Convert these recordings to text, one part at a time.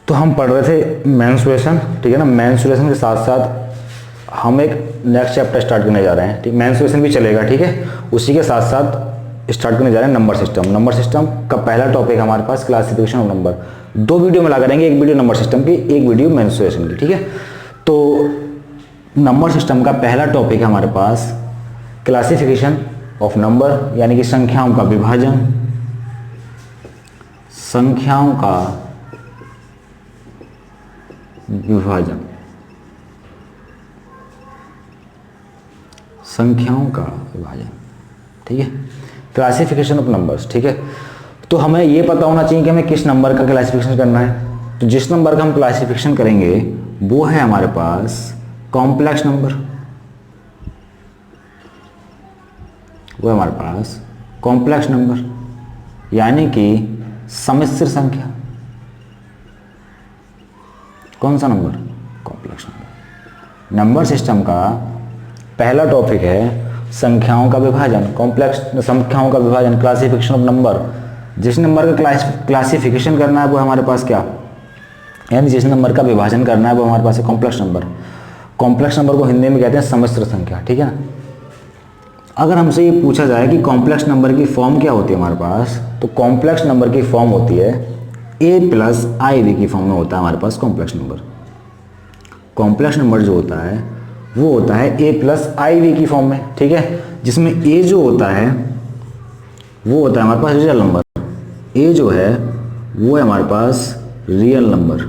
तो हम पढ़ रहे थे मेंस्ट्रुएशन, ठीक है ना। मेंस्ट्रुएशन के साथ साथ हम एक नेक्स्ट चैप्टर स्टार्ट करने जा रहे हैं, ठीक। मेंस्ट्रुएशन भी चलेगा, ठीक है। उसी के साथ साथ स्टार्ट करने जा रहे हैं नंबर सिस्टम। नंबर सिस्टम का पहला टॉपिक हमारे पास क्लासिफिकेशन ऑफ नंबर। 2 वीडियो मिला करेंगे, एक वीडियो नंबर सिस्टम की, एक वीडियो मेंस्ट्रुएशन की, ठीक है। तो नंबर सिस्टम का पहला टॉपिक है हमारे पास क्लासिफिकेशन ऑफ नंबर, यानी कि संख्याओं का विभाजन, संख्याओं का विभाजन, संख्याओं का विभाजन, ठीक है। क्लासिफिकेशन ऑफ नंबर्स, ठीक है। तो हमें ये पता होना चाहिए कि हमें किस नंबर का क्लासिफिकेशन करना है। तो जिस नंबर का हम क्लासिफिकेशन करेंगे वो है हमारे पास कॉम्प्लेक्स नंबर, वो है हमारे पास कॉम्प्लेक्स नंबर, यानी कि सम्मिश्र संख्या। कौन सा number? Complex number. Number system का पहला टॉपिक है संख्याओं का विभाजन, कॉम्प्लेक्स संख्याओं का विभाजन, क्लासिफिकेशन ऑफ नंबर। जिस नंबर का क्लासिफिकेशन करना है वो हमारे पास क्या, यानी जिस नंबर का विभाजन करना है वो हमारे पास है कॉम्प्लेक्स नंबर। कॉम्प्लेक्स नंबर को हिंदी में कहते हैं सम्मिश्र संख्या, ठीक है ना। अगर हमसे ये पूछा जाए कि कॉम्प्लेक्स नंबर की फॉर्म क्या होती है हमारे पास, तो कॉम्प्लेक्स नंबर की फॉर्म होती है a प्लस आई वी की फॉर्म में होता है हमारे पास कॉम्प्लेक्स नंबर। कॉम्प्लेक्स नंबर जो होता है वो होता है a प्लस आई वी की फॉर्म में, ठीक है। जिसमें a जो होता है वो होता है हमारे पास रियल नंबर। a जो है वो है हमारे पास रियल नंबर,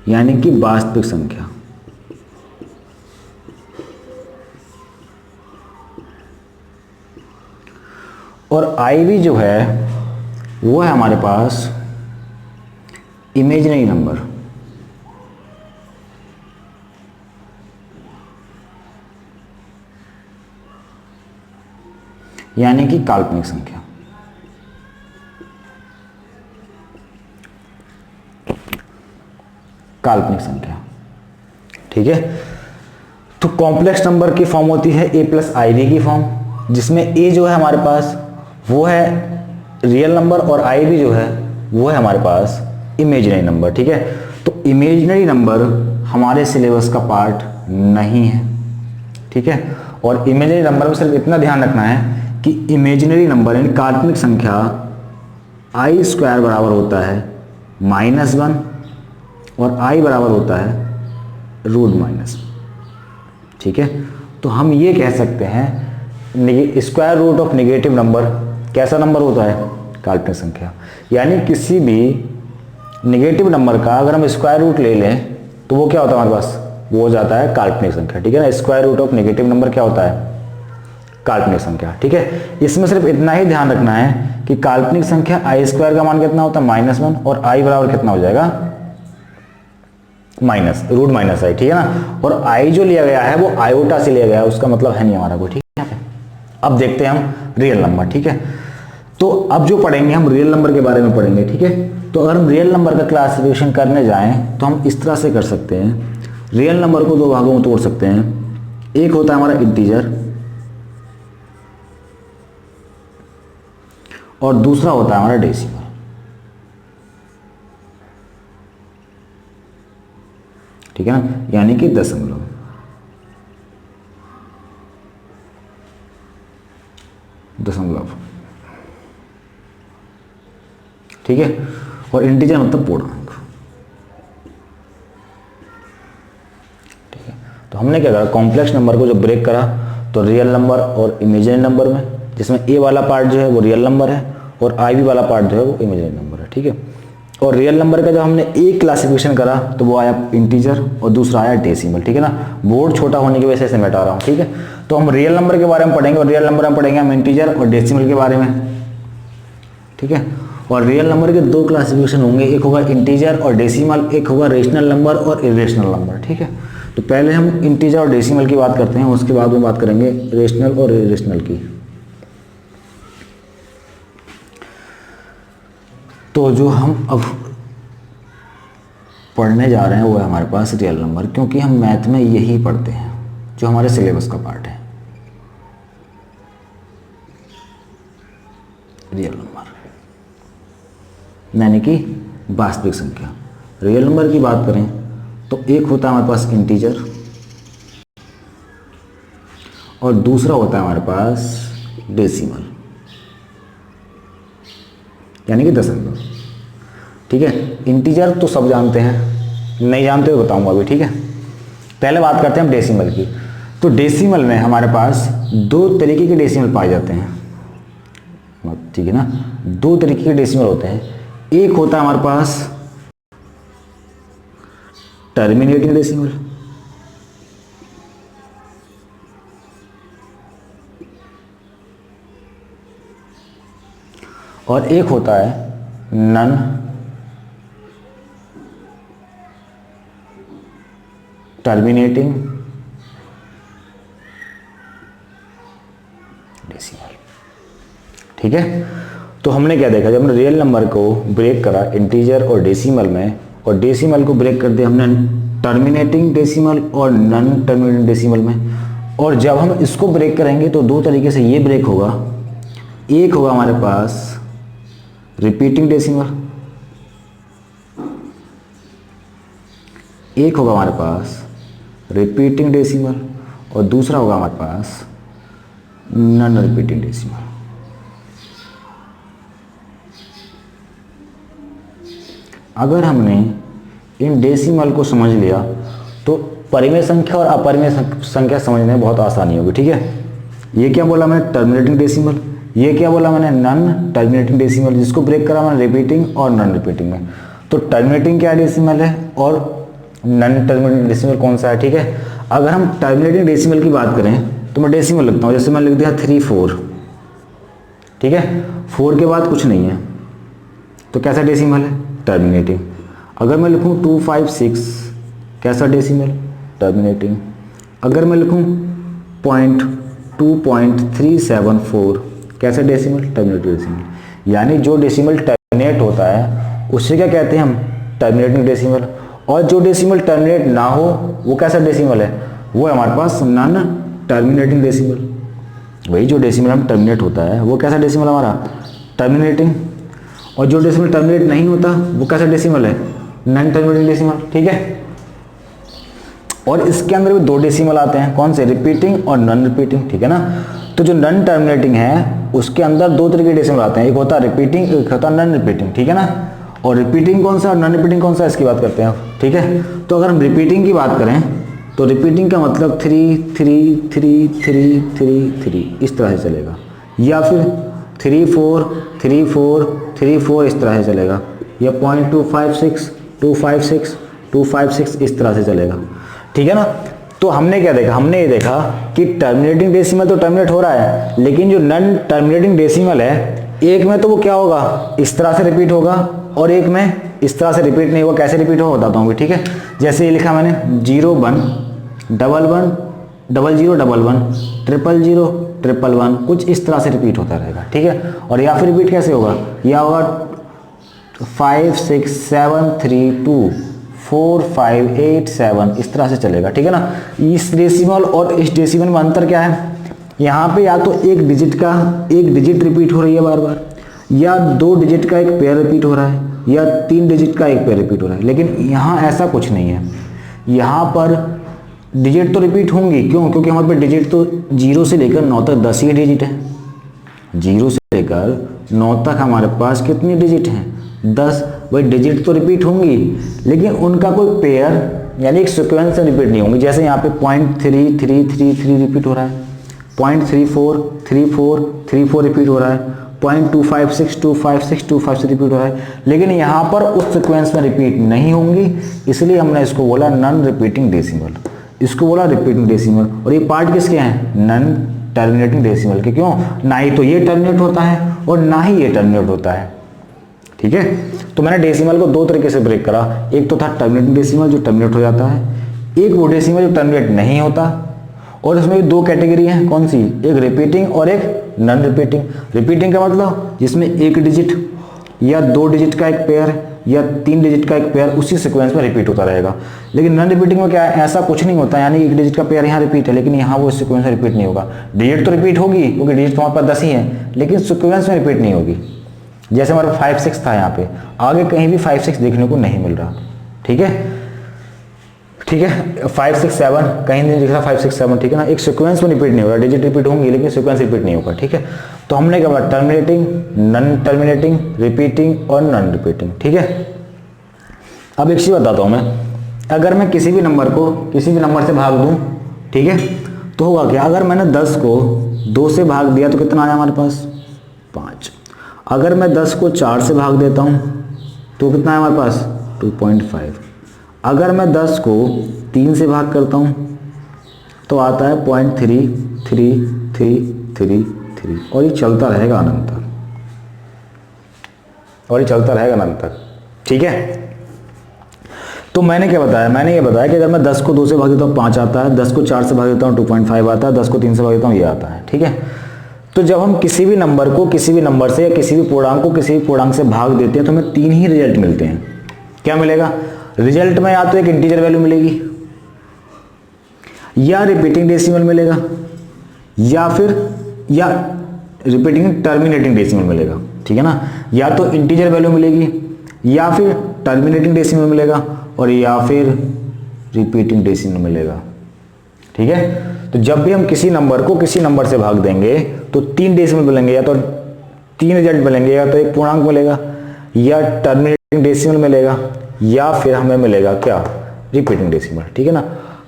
यानी कि वास्तविक संख्या। और आई वी जो है वो है हमारे पास इमेजिनरी नंबर, यानी कि काल्पनिक संख्या। काल्पनिक संख्या, ठीक है। तो कॉम्प्लेक्स नंबर की फॉर्म होती है a प्लस आई वी की फॉर्म, जिसमें a जो है हमारे पास वो है रियल नंबर और आई वी जो है वो है हमारे पास इमेजिनरी नंबर, ठीक है। तो इमेजिनरी नंबर हमारे सिलेबस का पार्ट नहीं है, ठीक है। और इमेजिनरी नंबर में सिर्फ इतना ध्यान रखना है कि इमेजिनरी नंबर यानी काल्पनिक संख्या आई स्क्वायर बराबर होता है -1 और आई बराबर होता है √-, ठीक है। तो हम ये कह सकते हैं square root of negative number कैसा नंबर होता है? काल्पनिक संख्या। यानी किसी भी नेगेटिव नंबर का अगर हम स्क्वायर रूट ले लें तो वो क्या होता है हमारे पास? वो हो जाता है काल्पनिक संख्या, ठीक है ना। Square root of negative number क्या होता है? काल्पनिक संख्या, ठीक है। इसमें सिर्फ इतना ही ध्यान रखना है कि काल्पनिक संख्या आई स्क्वायर का मान कितना होता है? -1 और आई बराबर कितना हो जाएगा? √-i, ठीक है ना। और आई जो लिया गया है वो आयोटा से लिया गया है, उसका मतलब है नहीं हमारा कोई, ठीक है। अब देखते हैं हम रियल नंबर, ठीक है। तो अब जो पढ़ेंगे हम रियल नंबर के बारे में पढ़ेंगे, ठीक है। तो अगर हम रियल नंबर का क्लासिफिकेशन करने जाएं तो हम इस तरह से कर सकते हैं। रियल नंबर को 2 भागों में तोड़ सकते हैं। एक होता है हमारा इंटीजर और दूसरा होता है हमारा डेसिमल, ठीक है ना, यानी कि दशमलव। ठीक है। और इंटीजर मतलब पूर्णांक, ठीक है। तो हमने क्या करा, कॉम्प्लेक्स नंबर को जो ब्रेक करा तो रियल नंबर और इमेजिनरी नंबर में, जिसमें ए वाला पार्ट जो है वो रियल नंबर है और आई वी वाला पार्ट जो है वो इमेजिनरी नंबर है, ठीक है। और रियल नंबर का जब हमने एक क्लासिफिकेशन करा तो वो आया इंटीजर और दूसरा आया डेसिमल, ठीक है ना। बोर्ड छोटा होने की वजह से इसे मैं हटा रहा हूँ, ठीक है। तो हम रियल नंबर के बारे में पढ़ेंगे और रियल नंबर में पढ़ेंगे हम इंटीजर और डेसिमल के बारे में, ठीक है। और रियल नंबर के 2 क्लासिफिकेशन होंगे, एक होगा इंटीजर और डेसिमल, एक होगा रेशनल नंबर और इरेशनल नंबर, ठीक है। तो पहले हम इंटीजर और डेसिमल की बात करते हैं, उसके बाद में बात करेंगे रेशनल और इरेशनल की। तो जो हम अब पढ़ने जा रहे हैं वो है हमारे पास रियल नंबर, क्योंकि हम मैथ में यही पढ़ते हैं जो हमारे सिलेबस का पार्ट है, रियल नंबर। यानी कि वास्तविक संख्या। रियल नंबर की बात करें तो एक होता है हमारे पास इंटीजर और दूसरा होता है हमारे पास डेसिमल यानी कि दशमलव। ठीक है, इंटीजर तो सब जानते हैं, नहीं जानते हो बताऊंगा अभी। ठीक है, पहले बात करते हैं हम डेसिमल की। तो डेसिमल में हमारे पास दो तरीके के डेसिमल पाए जाते हैं। ठीक है ना, दो तरीके के डेसिमल होते हैं। एक होता है हमारे पास टर्मिनेटिंग डेसिमल और एक होता है नन टर्मिनेटिंग डेसिमल। ठीक है, तो हमने क्या देखा, जब हमने रियल नंबर को ब्रेक करा इंटीजर और डेसिमल में, और डेसिमल को ब्रेक कर दिया हमने टर्मिनेटिंग डेसिमल और नन टर्मिनेटिंग डेसिमल में, और जब हम इसको ब्रेक करेंगे तो दो तरीके से ये ब्रेक होगा। एक होगा हमारे पास रिपीटिंग डेसिमल, एक होगा हमारे पास रिपीटिंग डेसिमल और दूसरा होगा हमारे पास नॉन रिपीटिंग डेसिमल। अगर हमने इन डेसिमल को समझ लिया तो परिमेय संख्या और अपरिमेय संख्या समझने में बहुत आसानी होगी। ठीक है, ये क्या बोला मैंने, टर्मिनेटिंग डेसिमल, ये क्या बोला मैंने, नॉन टर्मिनेटिंग डेसिमल, जिसको ब्रेक करा मैंने रिपीटिंग और नॉन रिपीटिंग में। तो टर्मिनेटिंग क्या डेसिमल है और नॉन टर्मिनेटिंग डेसिमल कौन सा है। ठीक है, अगर हम टर्मिनेटिंग डेसिमल की बात करें तो मैं डेसिमल लिखता हूँ, जैसे मैंने लिख दिया 3 4। ठीक है, 4 के बाद कुछ नहीं है तो कैसा डेसिमल है, टर्मिनेटिंग। अगर मैं लिखूँ 2 5 6 कैसा डेसिमल, टर्मिनेटिंग। अगर मैं लिखूँ 2.374 कैसा डेसिमल, टर्मिनेटिंग डेसिमल। यानी जो डेसिमल टर्मिनेट होता है उससे क्या कहते हैं हम, टर्मिनेटिंग डेसिमल। और जो डेसिमल टर्मिनेट ना हो वो कैसा डेसिमल है, वो है हमारे पास नॉन टर्मिनेटिंग डेसिमल। वही जो डेसिमल हम टर्मिनेट होता है वो कैसा डेसिमल हमारा, टर्मिनेटिंग। और जो डेसिमल टर्मिनेट नहीं होता वो कैसा डेसिमल है, नॉन टर्मिनेटिंग डेसिमल। ठीक है, और इसके अंदर भी दो डेसिमल आते हैं, कौन से, रिपीटिंग और नॉन रिपीटिंग। ठीक है ना, तो जो नॉन टर्मिनेटिंग है उसके अंदर दो तरीके के डेसिमल आते हैं, एक होता है रिपीटिंग, एक होता है नॉन रिपीटिंग। ठीक है ना, और रिपीटिंग कौन सा और नॉन रिपीटिंग कौन सा, इसकी बात करते हैं। ठीक है, तो अगर हम रिपीटिंग की बात करें तो रिपीटिंग का मतलब 3 3 3 3 3 3 इस तरह से चलेगा, या फिर 3 4 3 4 3 4 इस तरह से चलेगा, या 0.256 256 256 इस तरह से चलेगा। ठीक है ना, तो हमने क्या देखा, हमने ये देखा कि टर्मिनेटिंग डेसिमल तो टर्मिनेट हो रहा है, लेकिन जो नॉन टर्मिनेटिंग डेसिमल है एक में तो वो क्या होगा, इस तरह से रिपीट होगा, और एक में इस तरह से रिपीट नहीं होगा। कैसे रिपीट होगा बताता हूँ। ठीक है, जैसे ये लिखा मैंने 0 1 1 1 0 0 1 1 0 0 1 1 कुछ इस तरह से रिपीट होता रहेगा। ठीक है, और या फिर रिपीट कैसे होगा, या होगा 5 6 7 3 2 4 5 8 7 इस तरह से चलेगा। ठीक है ना, इस डेसिमल और इस डेसिमल में अंतर क्या है, यहाँ पे या तो एक डिजिट रिपीट हो रही है बार बार, या 2 डिजिट का एक पेयर रिपीट हो रहा है, या 3 डिजिट का एक पेयर रिपीट हो रहा है। लेकिन यहाँ ऐसा कुछ नहीं है, यहाँ पर डिजिट तो रिपीट होंगी, क्यों, क्योंकि हमारे पे डिजिट तो 0 से लेकर 9 तक 10 ही डिजिट है। 0 से लेकर 9 तक हमारे पास कितनी डिजिट हैं, 10। वही डिजिट तो रिपीट होंगी, लेकिन उनका कोई पेयर यानी एक सीक्वेंस से रिपीट नहीं होंगी। जैसे यहाँ पे 0.3333 रिपीट हो रहा है, 0.343434 रिपीट हो रहा है, 0.256 रिपीट हो रहा है, लेकिन यहाँ पर उस सीक्वेंस में रिपीट नहीं होंगी, इसलिए हमने इसको बोला नॉन रिपीटिंग डेसिमल, इसको बोला रिपीटिंग डेसिमल। और ये पार्ट किसके हैं, नॉन टर्मिनेटिंग डेसिमल के। क्यों, ना ही तो ये टर्मिनेट होता है और ना ही ये टर्मिनेट होता है। ठीक है, तो मैंने डेसिमल को दो तरीके से ब्रेक करा, एक तो था टर्मिनेटिंग डेसिमल जो टर्मिनेट हो जाता है, एक वो डेसिमल जो टर्मिनेट नहीं होता, और इसमें भी दो कैटेगरी हैं, कौन सी, एक रिपीटिंग और एक नॉन रिपीटिंग। रिपीटिंग का मतलब जिसमें एक डिजिट या 2 डिजिट का एक पेयर या 3 डिजिट का एक पेयर उसी सीक्वेंस में रिपीट होता रहेगा। लेकिन नॉन रिपीटिंग में क्या है, ऐसा कुछ नहीं होता, यानी एक डिजिट का पेयर यहाँ रिपीट है लेकिन यहाँ वो सीक्वेंस में रिपीट नहीं होगा। डिजिट तो रिपीट होगी क्योंकि डिजिट तो हमारे पास 10 ही है, लेकिन सीक्वेंस में रिपीट नहीं होगी। जैसे हमारे 5 6 था यहाँ पे, आगे कहीं भी 5 6 देखने को नहीं मिल रहा। ठीक है, ठीक है, 5 6 7 कहीं नहीं दिख रहा, 5 6 7, ठीक है ना, एक सीक्वेंस में रिपीट नहीं हो रहा, डिजिट रिपीट होंगे लेकिन सीक्वेंस रिपीट नहीं होगा। ठीक है, तो हमने क्या बोला, टर्मिनेटिंग, नॉन टर्मिनेटिंग, रिपीटिंग और नॉन रिपीटिंग। ठीक है, अब एक चीज बताता हूं मैं, अगर मैं किसी भी नंबर को किसी भी नंबर से भाग दूं, ठीक है, तो होगा क्या, अगर मैंने 10 को 2 से भाग दिया तो कितना आया हमारे पास, 5। अगर मैं 10 को 4 से भाग देता हूं तो कितना है हमारे पास, 2.5। अगर मैं 10 को 3 से भाग करता हूं तो आता है 0.3333 और ये चलता रहेगा अनंत तक, और ये चलता रहेगा अनंत तक। ठीक है, तो मैंने क्या बताया, मैंने ये बताया कि अगर मैं 10 को 2 से भाग देता हूँ 5 आता है, 10 को 4 से भाग देता हूँ 2.5 आता है, 10 को 3 से भाग देता हूँ ये आता है। ठीक है, तो जब हम किसी भी नंबर को किसी भी नंबर से या किसी भी पूर्णांक को किसी भी पूर्णांक से भाग देते हैं तो हमें 3 ही रिजल्ट मिलते हैं। क्या मिलेगा, रिजल्ट में या तो एक इंटीजर वैल्यू मिलेगी, या रिपीटिंग डेसिमल मिलेगा, या रिपीटिंग टर्मिनेटिंग डेसिमल मिलेगा। ठीक है ना, या तो इंटीजर वैल्यू मिलेगी, या फिर टर्मिनेटिंग डेसिमल मिलेगा, और या फिर रिपीटिंग डेसिमल मिलेगा। ठीक है, तो जब भी हम किसी नंबर को किसी नंबर से भाग देंगे तो 3 डेसिमल मिलेंगे, या तो 3 रिजल्ट मिलेंगे, या तो एक पूर्णांक मिलेगा, या टर्मिनेटिंग डेसिमल मिलेगा, या फिर हमें मिलेगा क्या, रिपीटिंग डेसिमल। ठीक है ना,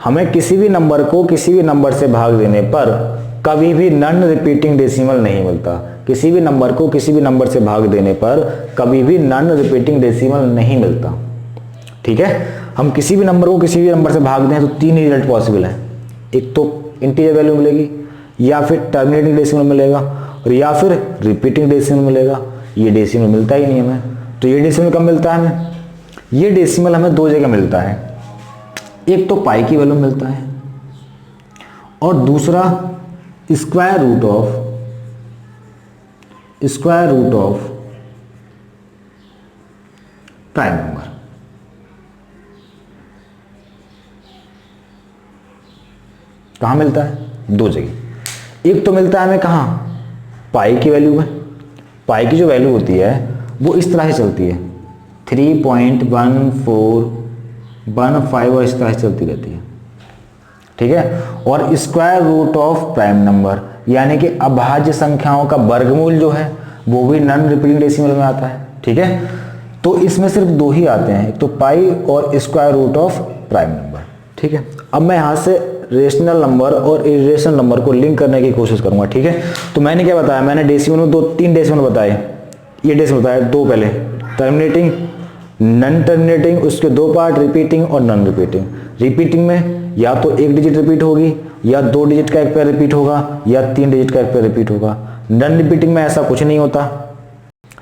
हमें किसी भी नंबर को किसी भी नंबर से भाग देने पर कभी भी नॉन रिपीटिंग डेसिमल नहीं मिलता। किसी भी नंबर को किसी भी नंबर से भाग देने पर कभी भी नॉन रिपीटिंग डेसिमल नहीं मिलता। ठीक है, हम किसी भी नंबर को किसी भी नंबर से भाग दें तो 3 ही रिजल्ट पॉसिबल है, एक तो इंटीजर वैल्यू मिलेगी, या फिर टर्मिनेटिंग डेसिमल मिलेगा, और या फिर रिपीटिंग डेसिमल मिलेगा। ये डेसिमल मिलता ही नहीं हमें, तो ये डेसिमल कब मिलता है हमें, ये डेसिमल हमें 2 जगह मिलता है, एक तो पाई की वैल्यू मिलता है, और दूसरा square root of prime number. कहां मिलता है, 2 जगह। एक तो मिलता है हमें कहां, पाई की वैल्यू में। पाई की जो वैल्यू होती है वो इस तरह से चलती है, 3.1415 और इस तरह से चलती रहती है। ठीक है, और square root of prime number यानी कि अभाज्य संख्याओं का वर्गमूल जो है वो भी नॉन रिपीटिंग डेसिमल में आता है। ठीक है, तो इसमें सिर्फ 2 ही आते हैं, एक तो पाई और square root of prime number. ठीक है, अब मैं यहां से रेशनल नंबर और इरेशनल नंबर को लिंक करने की कोशिश करूंगा। ठीक है, तो मैंने क्या बताया, मैंने डेसिमल में 3 डेसिमल बताए, ये डेसिमल बताया 2 पहले, टर्मिनेटिंग, नॉन टर्मिनेटिंग, उसके 2 पार्ट, रिपीटिंग और नॉन रिपीटिंग। रिपीटिंग में या तो 1 डिजिट रिपीट होगी, या 2 डिजिट का एक पेयर रिपीट होगा, या 3 डिजिट का एक पेयर रिपीट होगा। नॉन रिपीटिंग में ऐसा कुछ नहीं होता।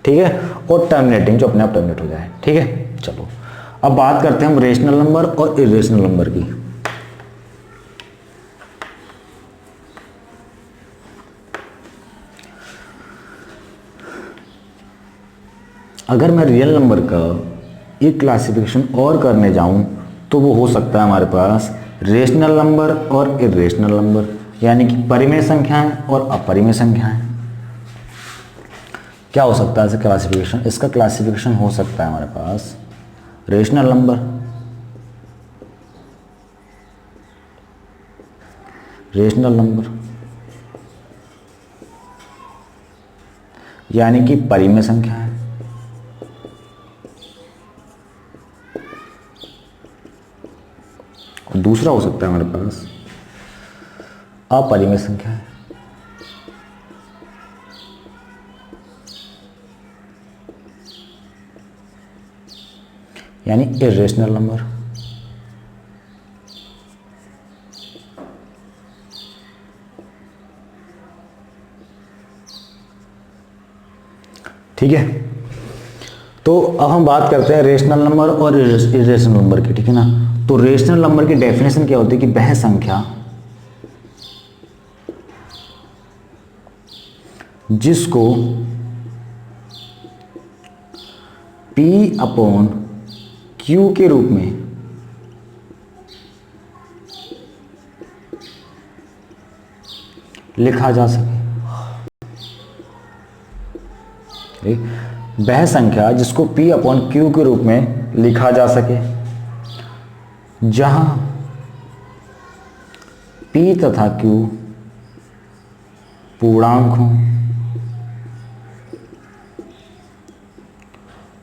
ठीक है, और टर्मिनेटिंग जो अपने आप टर्मिनेट हो जाए। ठीक है, चलो अब बात करते हैं हम रेशनल नंबर और इरेशनल नंबर की। अगर मैं रियल नंबर का एक क्लासिफिकेशन और करने जाऊं तो वो हो सकता है हमारे पास रेशनल नंबर और इरेशनल नंबर, यानी कि परिमेय संख्याएं और अपरिमेय संख्याएं। क्या हो सकता है इसका क्लासिफिकेशन, इसका क्लासिफिकेशन हो सकता है हमारे पास रेशनल नंबर, यानी कि परिमेय संख्याएं, और दूसरा हो सकता है हमारे पास अपरिमेय संख्या है, यानी इरेशनल नंबर। ठीक है, तो अब हम बात करते हैं रेशनल नंबर और इरेशनल नंबर की। ठीक है ना, तो रेशनल नंबर की डेफिनेशन क्या होती है कि वह संख्या जिसको P/Q के रूप में लिखा जा सके। वह संख्या जिसको P अपॉन Q के रूप में लिखा जा सके जहां P तथा Q पूर्णांक हों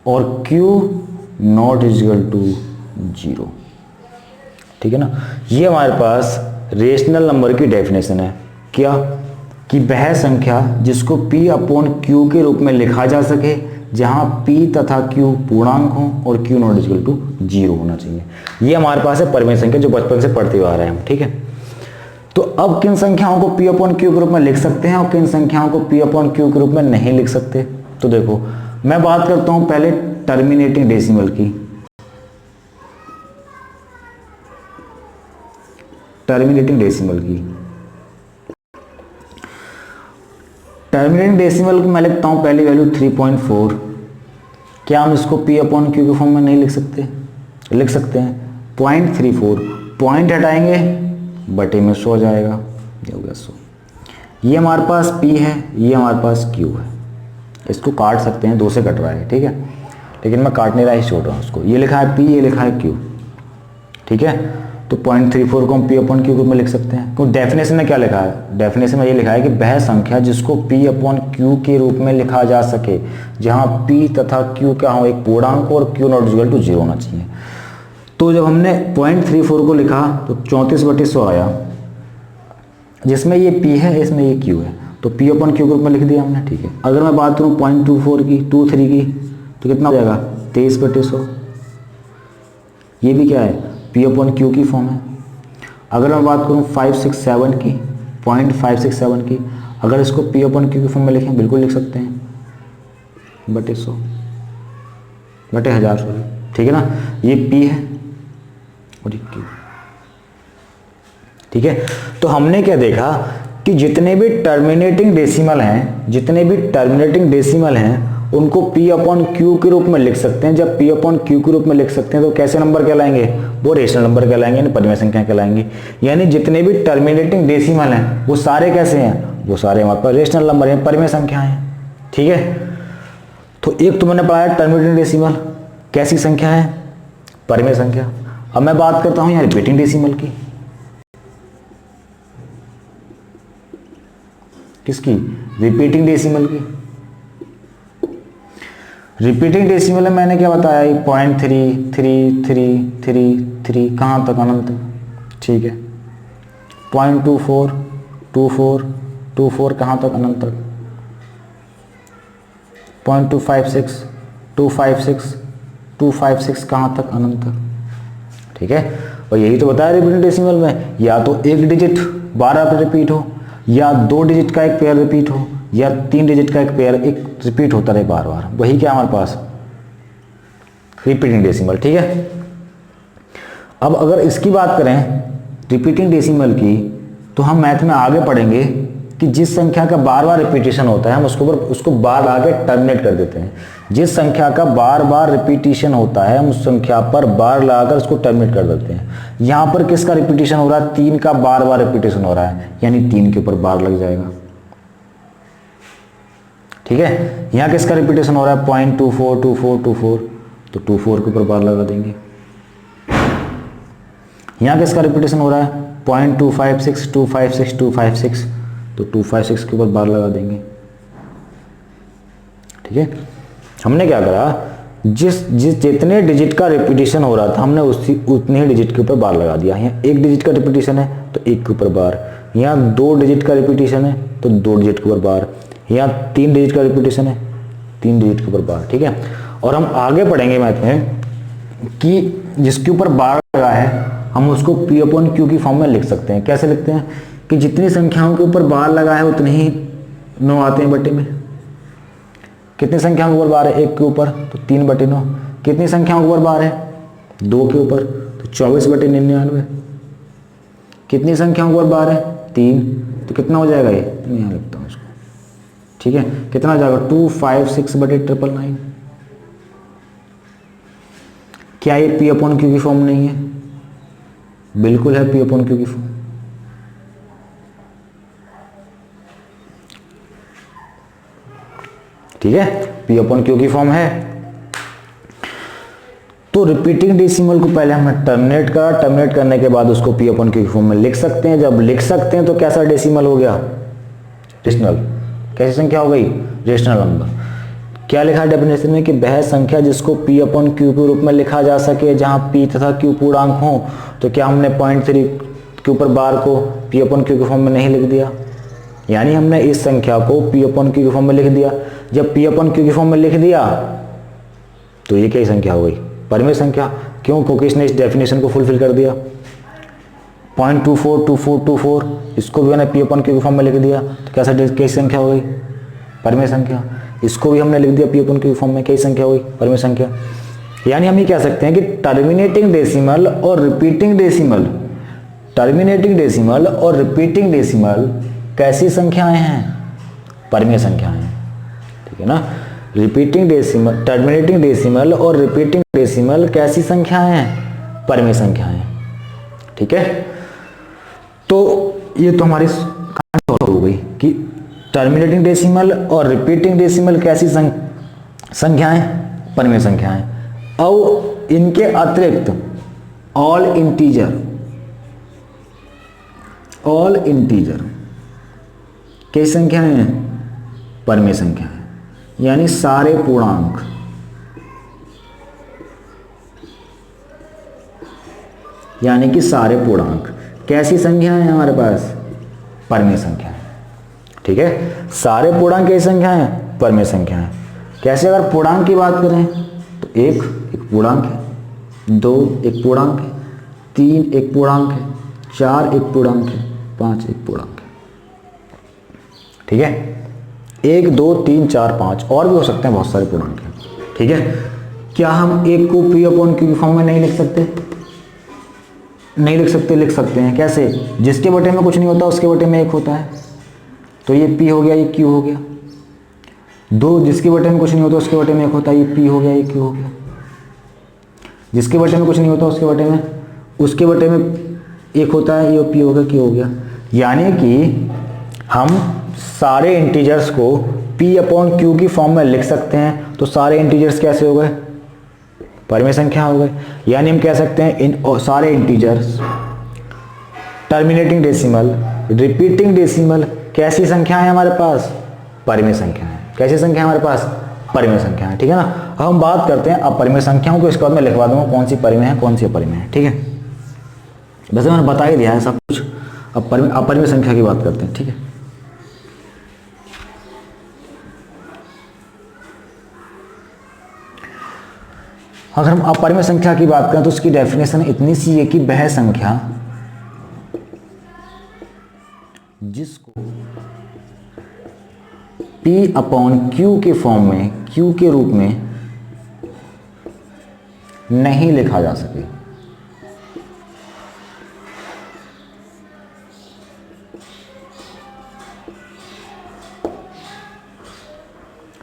और Q नॉट इक्वल टू 0। ठीक है ना, ये हमारे पास रेशनल नंबर की डेफिनेशन है। क्या कि वह संख्या जिसको P अपॉन Q के रूप में लिखा जा सके जहां P तथा Q पूर्णांक हो और Q नॉट इक्वल टू 0 होना चाहिए। ये हमारे पास है परिमेय संख्या जो बचपन से पढ़ते हुए आ रहे हैं हम। ठीक है, तो अब किन संख्याओं को P अपॉन Q के रूप में लिख सकते हैं और किन संख्याओं को P अपॉन Q के रूप में नहीं लिख सकते। तो देखो, मैं बात करता हूं पहले टर्मिनेटिंग डेसिमल की। टर्मिनेटिंग डेसिमल की मैं लिखता हूं पहली वैल्यू 3.4। क्या हम इसको P अपॉन Q के फॉर्म में नहीं लिख सकते? लिख सकते हैं। 0.34 पॉइंट हटाएंगे बटे में 100 जाएगा, ये हो गया 100। ये हमारे पास P है, ये हमारे पास Q है। इसको काट सकते हैं, 2 से कट रहा है। ठीक है, लेकिन मैं काट नहीं रहा, ही छोड़ रहा हूँ उसको। ये लिखा है P, ये लिखा है Q। ठीक है, तो 0.34 को हम P अपॉन Q के रूप में लिख सकते हैं। तो डेफिनेशन में क्या लिखा है? डेफिनेशन में ये लिखा है कि वह संख्या जिसको P अपॉन Q के रूप में लिखा जा सके जहां P तथा Q क्या हो, एक पूर्णांक और Q नॉट इक्वल टू 0 होना चाहिए। तो जब हमने 0.34 को लिखा तो 34/100 आया, जिसमें ये P है, इसमें ये Q है, तो P अपॉन Q के रूप में लिख दिया हमने। ठीक है, अगर मैं बात करूँ 0.24 की, 23 की, तो कितना हो जाएगा? 23/100। ये भी क्या है? P अपॉन Q की फॉर्म है। अगर मैं बात करूँ 567 की, 0.567 की, अगर इसको P अपॉन Q की फॉर्म में लिखें, बिल्कुल लिख सकते हैं, बटे 100 बटे 1000, सॉरी। ठीक है ना, ये P है और ये Q। ठीक है, तो हमने क्या देखा कि जितने भी टर्मिनेटिंग डेसिमल हैं उनको P अपॉन Q के रूप में लिख सकते हैं। जब P अपॉन Q के रूप में लिख सकते हैं तो कैसे नंबर कहलाएंगे? वो रेशनल नंबर कहलाएंगे, यानी परिमेय संख्या कहलाएंगे। यानी जितने भी टर्मिनेटिंग डेसिमल हैं वो सारे कैसे हैं? वो सारे हमारे पास रेशनल नंबर हैं, परिमेय संख्या हैं। ठीक है, तो एक तो मैंने पढ़ाया टर्मिनेटिंग डेसिमल कैसी संख्या है? परिमेय संख्या। अब मैं बात करता हूं यहाँ रिपीटिंग डेसिमल की। किसकी? रिपीटिंग डेसिमल की। रिपीटिंग डेसिमल में मैंने क्या बताया? 0.3333 कहाँ तक? अनंत तक। ठीक है, 0.24 कहाँ तक? अनंत तक। 0.256 कहाँ तक? अनंत तक। ठीक है, और यही तो बताया रिपीटिंग डेसिमल में, या तो एक डिजिट 12 पर रिपीट हो, या 2 डिजिट का एक पेयर रिपीट हो, या 3 डिजिट का एक पेयर एक रिपीट होता रहे बार बार। वही क्या हमारे पास? Repeating decimal. ठीक है, अब अगर इसकी बात करें रिपीटिंग डेसिमल की, तो हम मैथ में आगे पढ़ेंगे कि जिस संख्या का बार बार रिपीटिशन होता है हम उसको बार आगे टर्मिनेट कर देते हैं। जिस संख्या का बार बार रिपीटिशन होता है हम उस संख्या पर बार लगाकर उसको टर्मिनेट कर देते हैं। यहां पर किसका रिपीटिशन हो रहा है? 3 का बार बार रिपीटिशन हो रहा है, यानी 3 के ऊपर बार लग जाएगा। ठीक है, यहां किसका रिपीटिशन हो रहा है? 0.24 तो 24 के ऊपर बार लगा देंगे। यहां किसका रिपीटिशन हो रहा है? 0.256 तो 256 के ऊपर बार लगा देंगे। ठीक है, हमने क्या करा? जितने डिजिट का रिपीटिशन हो रहा था हमने उतने ही डिजिट के ऊपर बार लगा दिया। यहाँ 1 डिजिट का रिपीटिशन है तो 1 के ऊपर बार, यहाँ 2 डिजिट का रिपीटिशन है तो 2 डिजिट के ऊपर बार, यहाँ 3 डिजिट का रिपीटिशन है 3 डिजिट के ऊपर बार। ठीक है, और हम आगे पढ़ेंगे मैथ में कि जिसके ऊपर बार लगा है हम उसको P अपॉन Q की फॉर्म में लिख सकते हैं। कैसे लिखते हैं? कि जितनी संख्याओं के ऊपर बार लगा है उतने ही 9 आते हैं बटे में। कितनी संख्याओं के ऊपर बार है? 1 के ऊपर तो 3/9। कितनी संख्याओं के ऊपर बार है? 2 के ऊपर तो 24/99। कितनी संख्याओं के ऊपर बार है? 3, तो कितना हो जाएगा? ये मैं यहाँ लिखता हूँ इसको। ठीक है, कितना हो जाएगा? 256/999। क्या ये P अपॉन Q की फॉर्म नहीं है? बिल्कुल है P अपॉन Q की फॉर्म। ठीक है, पी अपॉन क्यू की फॉर्म है। तो रिपीटिंग डेसिमल को पहले हमने टर्मिनेट करा, टर्मिनेट करने के बाद उसको पी अपॉन क्यू की फॉर्म में लिख सकते हैं। जब लिख सकते हैं तो कैसा डेसिमल हो गया? रेशनल। कैसी संख्या हो गई? Rational number. क्या लिखा है डेफिनेशन में कि वह संख्या जिसको पी अपॉन क्यू के रूप में लिखा जा सके जहां पी तथा क्यू पूर्णांक हो। तो क्या हमने 0.3 के ऊपर बार को पी अपॉन क्यू के फॉर्म में नहीं लिख दिया? यानी हमने इस संख्या को पी अपॉन क्यू के फॉर्म में लिख दिया। जब पी अपॉन क्यू के फॉर्म में लिख दिया तो ये क्या संख्या हो गई? परिमेय संख्या। क्यों? क्योंकि इसने इस डेफिनेशन को फुलफिल कर दिया। 0.242424 इसको भी मैंने पी अपॉन क्यू के फॉर्म में लिख दिया तो कैसी संख्या हो गई? परिमेय संख्या। इसको भी हमने लिख दिया पी अपॉन क्यू के फॉर्म में, क्या संख्या हुई? परिमेय संख्या। यानी हम ये कह सकते हैं कि टर्मिनेटिंग डेसिमल और रिपीटिंग डेसिमल, टर्मिनेटिंग डेसिमल और रिपीटिंग डेसिमल कैसी संख्याएं हैं? परिमेय संख्याएं हैं। ठीक है ना? रिपीटिंग डेसिमल, टर्मिनेटिंग डेसिमल और रिपीटिंग डेसिमल कैसी संख्याएं हैं? परिमेय संख्याएं। ठीक है, तो ये तो हमारी कहानी हो गई कि टर्मिनेटिंग डेसिमल और रिपीटिंग डेसिमल कैसी संख्याएं? परिमेय संख्याएं। अब इनके अतिरिक्त ऑल इंटीजर, ऑल इंटीजर कैसी संख्याएं हैं? परिमेय संख्याएं। यानी सारे पूर्णांक, यानी कि सारे पूर्णांक कैसी संख्याएं हैं हमारे पास? परिमेय संख्याएं। ठीक है, सारे पूर्णांक कैसी संख्याएं हैं? परिमेय संख्याएं। कैसे? अगर पूर्णांक की बात करें तो एक पूर्णांक है, 2 एक पूर्णांक है, 3 एक पूर्णांक है, 4 एक पूर्णांक है, 5 एक पूर्णांक है। ठीक है, 1 2 3 4 5 और भी हो सकते हैं, बहुत सारे पूर्णांक हैं। ठीक है, क्या हम एक को पी अपॉन क्यू की फॉर्म में नहीं लिख सकते? नहीं लिख सकते? लिख सकते हैं। कैसे? जिसके बटे में कुछ नहीं होता उसके बटे में 1 होता है, तो ये पी हो गया, ये क्यू हो गया। 2 जिसके बटे में कुछ नहीं होता उसके बटे में 1 होता है, ये पी हो गया, ये क्यू हो गया। जिसके बटे में कुछ नहीं होता उसके बटे में 1 होता है, ये पी हो गया, क्यू हो गया। यानी कि हम सारे इंटीजर्स को पी अपॉन क्यू की फॉर्म में लिख सकते हैं। तो सारे इंटीजर्स कैसे हो गए? परिमेय संख्या हो गए। यानी हम कह सकते हैं इन सारे integers, terminating decimal, repeating decimal कैसी संख्या है हमारे पास? परिमेय संख्या है। कैसी संख्या है हमारे पास? परिमेय संख्या है। ठीक है ना? अब हम बात करते हैं अपरिमेय संख्याओं को। इसके बाद मैं लिखवा दूंगा कौन सी परिमेय है, कौन सी अपरिमेय है। ठीक है, वैसे मैंने बता ही दिया है सब कुछ। अब अपरिमेय संख्या की बात करते हैं। ठीक है, अगर हम अपरिमेय संख्या की बात करें तो उसकी डेफिनेशन इतनी सी है कि वह संख्या जिसको P अपॉन Q के फॉर्म में, Q के रूप में नहीं लिखा जा सके।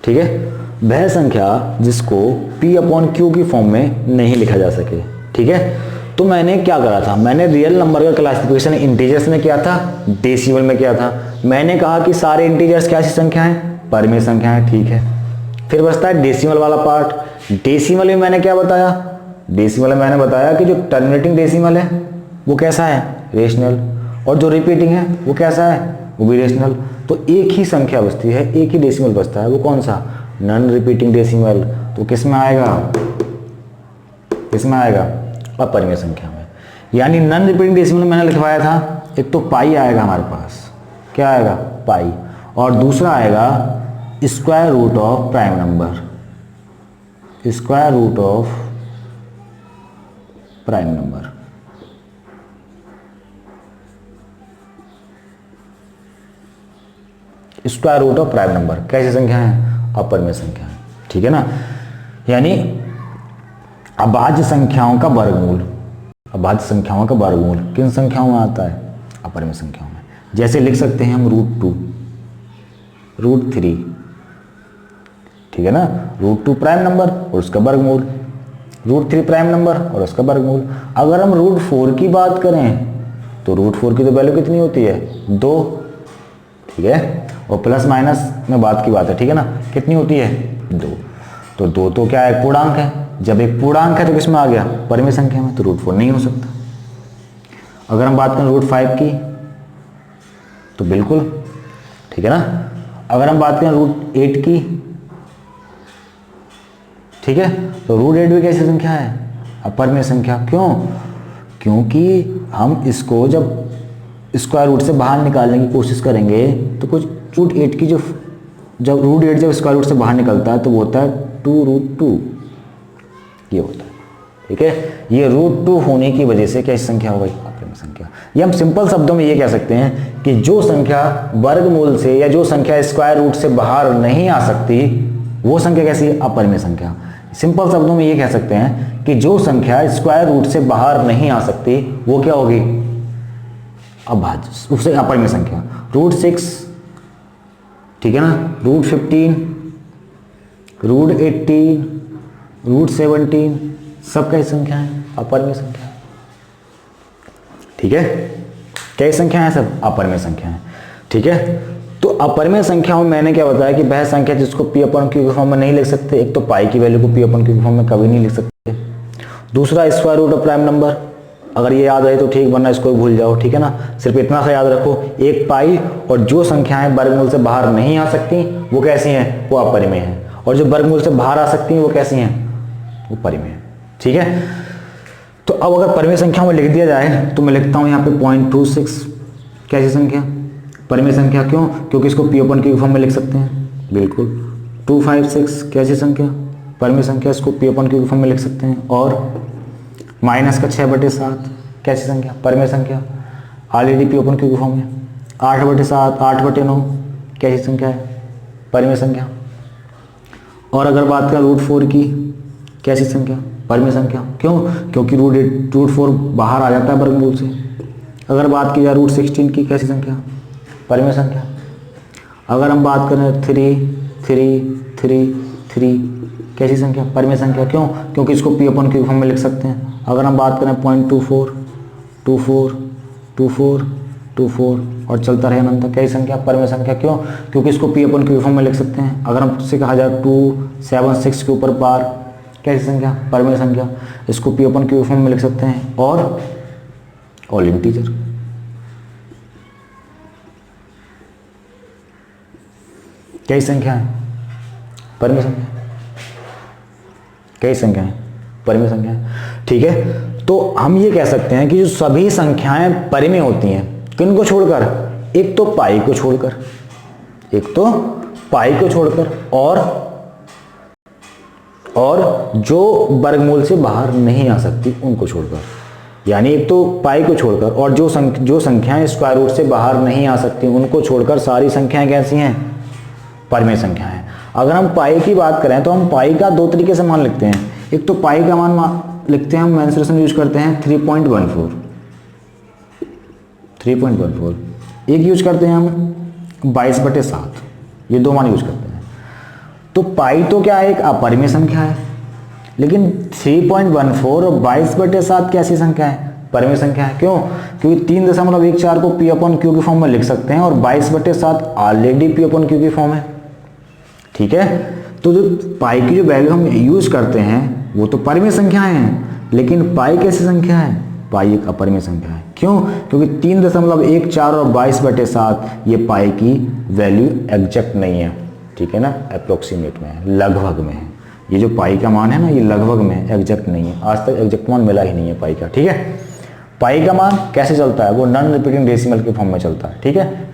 ठीक है, वह संख्या जिसको P अपॉन Q की फॉर्म में नहीं लिखा जा सके। ठीक है, तो मैंने क्या करा था? मैंने रियल नंबर का क्लासिफिकेशन इंटीजर्स में किया था, डेसिमल में किया था। मैंने कहा कि सारे इंटीजर्स कैसी संख्या है? परिमेय संख्या है। ठीक है, फिर बचता है डेसिमल वाला पार्ट। डेसिमल में मैंने क्या बताया? डेसिमल में मैंने बताया कि जो टर्मिनेटिंग डेसिमल है वो कैसा है? रेशनल। और जो रिपीटिंग है वो कैसा है? वो भी रेशनल। तो एक ही संख्या बचती है, एक ही डेसिमल बचता है, वो कौन सा? Non repeating decimal. तो किस में आएगा? किस में आएगा? अपरिमेय संख्या में। यानी नॉन रिपीटिंग डेसिमल मैंने लिखवाया था, एक तो पाई आएगा हमारे पास। क्या आएगा? पाई। और दूसरा आएगा square root of prime number, square root of prime number. Square root of prime number कैसी संख्या है? अपरिमेय संख्या है। ठीक है ना? यानी अभाज्य संख्याओं का वर्गमूल, अभाज्य संख्याओं का वर्गमूल किन संख्याओं में आता है? अपरिमेय संख्याओं में। जैसे लिख सकते हैं हम √2, √3। ठीक है ना? √2 प्राइम नंबर और उसका वर्गमूल, √3 प्राइम नंबर और उसका वर्गमूल। अगर हम √4 की बात करें तो √4 की तो वैल्यू कितनी होती है? 2। ठीक है, और प्लस माइनस में बात की बात है। ठीक है ना? कितनी होती है? 2। तो 2 तो क्या है, एक पूर्णांक है। जब एक पूर्णांक है तो किसमें आ गया, परिमेय संख्या में, तो √4 नहीं हो सकता। अगर हम बात करें √5 की तो बिल्कुल, ठीक है ना। अगर हम बात करें √8 की, ठीक है, तो √8 भी कैसी संख्या है, अपरिमेय संख्या। क्यों, क्योंकि हम इसको जब स्क्वायर रूट से बाहर निकालने की कोशिश करेंगे तो कुछ √8 की जब √8 जब स्क्वायर रूट से बाहर निकलता है तो वो होता है 2√2, ये होता है, ठीक है। ये √2 होने की वजह से क्या संख्या हो गई, अपरिमेय संख्या। ये हम सिंपल शब्दों में ये कह सकते हैं कि जो संख्या वर्गमूल से या जो संख्या स्क्वायर रूट से बाहर नहीं आ सकती वो संख्या कैसी है, अपरिमेय संख्या। सिंपल शब्दों में ये कह सकते हैं कि जो संख्या स्क्वायर रूट से बाहर नहीं आ सकती वो क्या होगी, अभाज्य, उससे अपरिमेय संख्या। √6, ठीक है ना, √15, √18, √17 सब कैसी संख्या है, अपरिमेय संख्या, ठीक है। कैसी संख्या है, सब अपरिमेय संख्या है, ठीक है। तो अपरिमेय संख्याओं में मैंने क्या बताया कि वह संख्या जिसको p/q के फॉर्म में नहीं लिख सकते। एक तो पाई की वैल्यू को p/q के फॉर्म में कभी नहीं लिख सकते। दूसरा square root of prime number, अगर ये याद रहे तो ठीक, वरना इसको भूल जाओ, ठीक है ना। सिर्फ इतना सा याद रखो, एक पाई, और जो संख्याएं वर्गमूल से बाहर नहीं आ सकती वो कैसी हैं, वो अपरिमेय हैं, और जो वर्गमूल से बाहर आ सकती हैं वो कैसी हैं, वो परिमेय हैं, ठीक है। तो अब अगर परिमेय संख्या में लिख दिया जाए तो मैं लिखता हूं यहाँ पे 0.26, कैसी संख्या, परिमेय संख्या। क्यों, क्योंकि इसको p/q के फॉर्म में लिख सकते हैं, बिल्कुल। 256 कैसी संख्या, परिमेय संख्या, इसको p/q के फॉर्म में लिख सकते हैं। और -6/7 कैसी संख्या, परिमेय संख्या, ऑलरेडी p/q के फॉर्म में। 8/7, 8/9 कैसी संख्या है, परिमेय संख्या। और अगर बात करें √4 की, कैसी संख्या, परिमेय संख्या। क्यों, क्योंकि √4 बाहर आ जाता है वर्गमूल से। अगर बात की जाए √16 की, कैसी संख्या, परिमेय संख्या। अगर हम बात करें 3, 3, 3, 3 कैसी संख्या, परिमेय संख्या। क्यों, क्योंकि इसको p/q के फॉर्म में लिख सकते हैं। अगर हम बात करें 0.24, 24, 24, 24 और चलता रहे अनंत, कैसी संख्या, परिमेय संख्या। क्यों, क्योंकि इसको p/q के फॉर्म में लिख सकते हैं। अगर हमसे कहा जाए 276 के ऊपर बार, कैसी संख्या, परिमेय संख्या, इसको p/q के फॉर्म में लिख सकते हैं। और ऑल इंटीजर, कैसी संख्या है, परिमेय संख्या, कैसी संख्या है, परिमेय संख्या, ठीक है। तो हम ये कह सकते हैं कि जो सभी संख्याएं परिमेय होती हैं, किनको छोड़कर, एक तो पाई को छोड़कर, एक तो पाई को छोड़कर, और जो वर्गमूल से बाहर नहीं आ सकती उनको छोड़कर। यानी एक तो पाई को छोड़कर, और जो संख्याएं स्क्वायर रूट से बाहर नहीं आ सकती उनको छोड़कर सारी संख्याएं कैसी हैं, परिमेय संख्या है। अगर हम पाई की बात करें तो हम पाई का दो तरीके से मान लिखते हैं। एक तो पाई का मान लिखते हैं, हम मेंसुरेशन यूज करते हैं 3.14, 3.14। एक यूज करते हैं हम 22/7, ये दो मान यूज करते हैं। तो पाई तो क्या है, एक अपरिमेय संख्या है, लेकिन 3.14 और 22/7 कैसी संख्या है, परिमेय संख्या है। क्यों, क्योंकि 3.14 को p/q के फॉर्म में लिख सकते हैं और 22/7 ऑलरेडी p/q के फॉर्म है, ठीक है। तो जो पाई की जो वैल्यू हम यूज करते हैं वो तो परिमेय संख्याएं हैं, लेकिन पाई कैसी संख्या है, पाई एक अपरिमेय संख्या है। क्यों, क्योंकि 3.14 और 22/7 ये पाई की वैल्यू एग्जैक्ट नहीं है, ठीक है ना, अप्रोक्सीमेट में है, लगभग में है। ये जो पाई का मान है ना, ये लगभग में है, एग्जैक्ट नहीं है। आज तक एग्जैक्ट मान मिला ही नहीं है पाई का, ठीक है। पाई का मान कैसे चलता है, वो नॉन रिपीटिंग डेसिमल के फॉर्म में चलता है, ठीक है।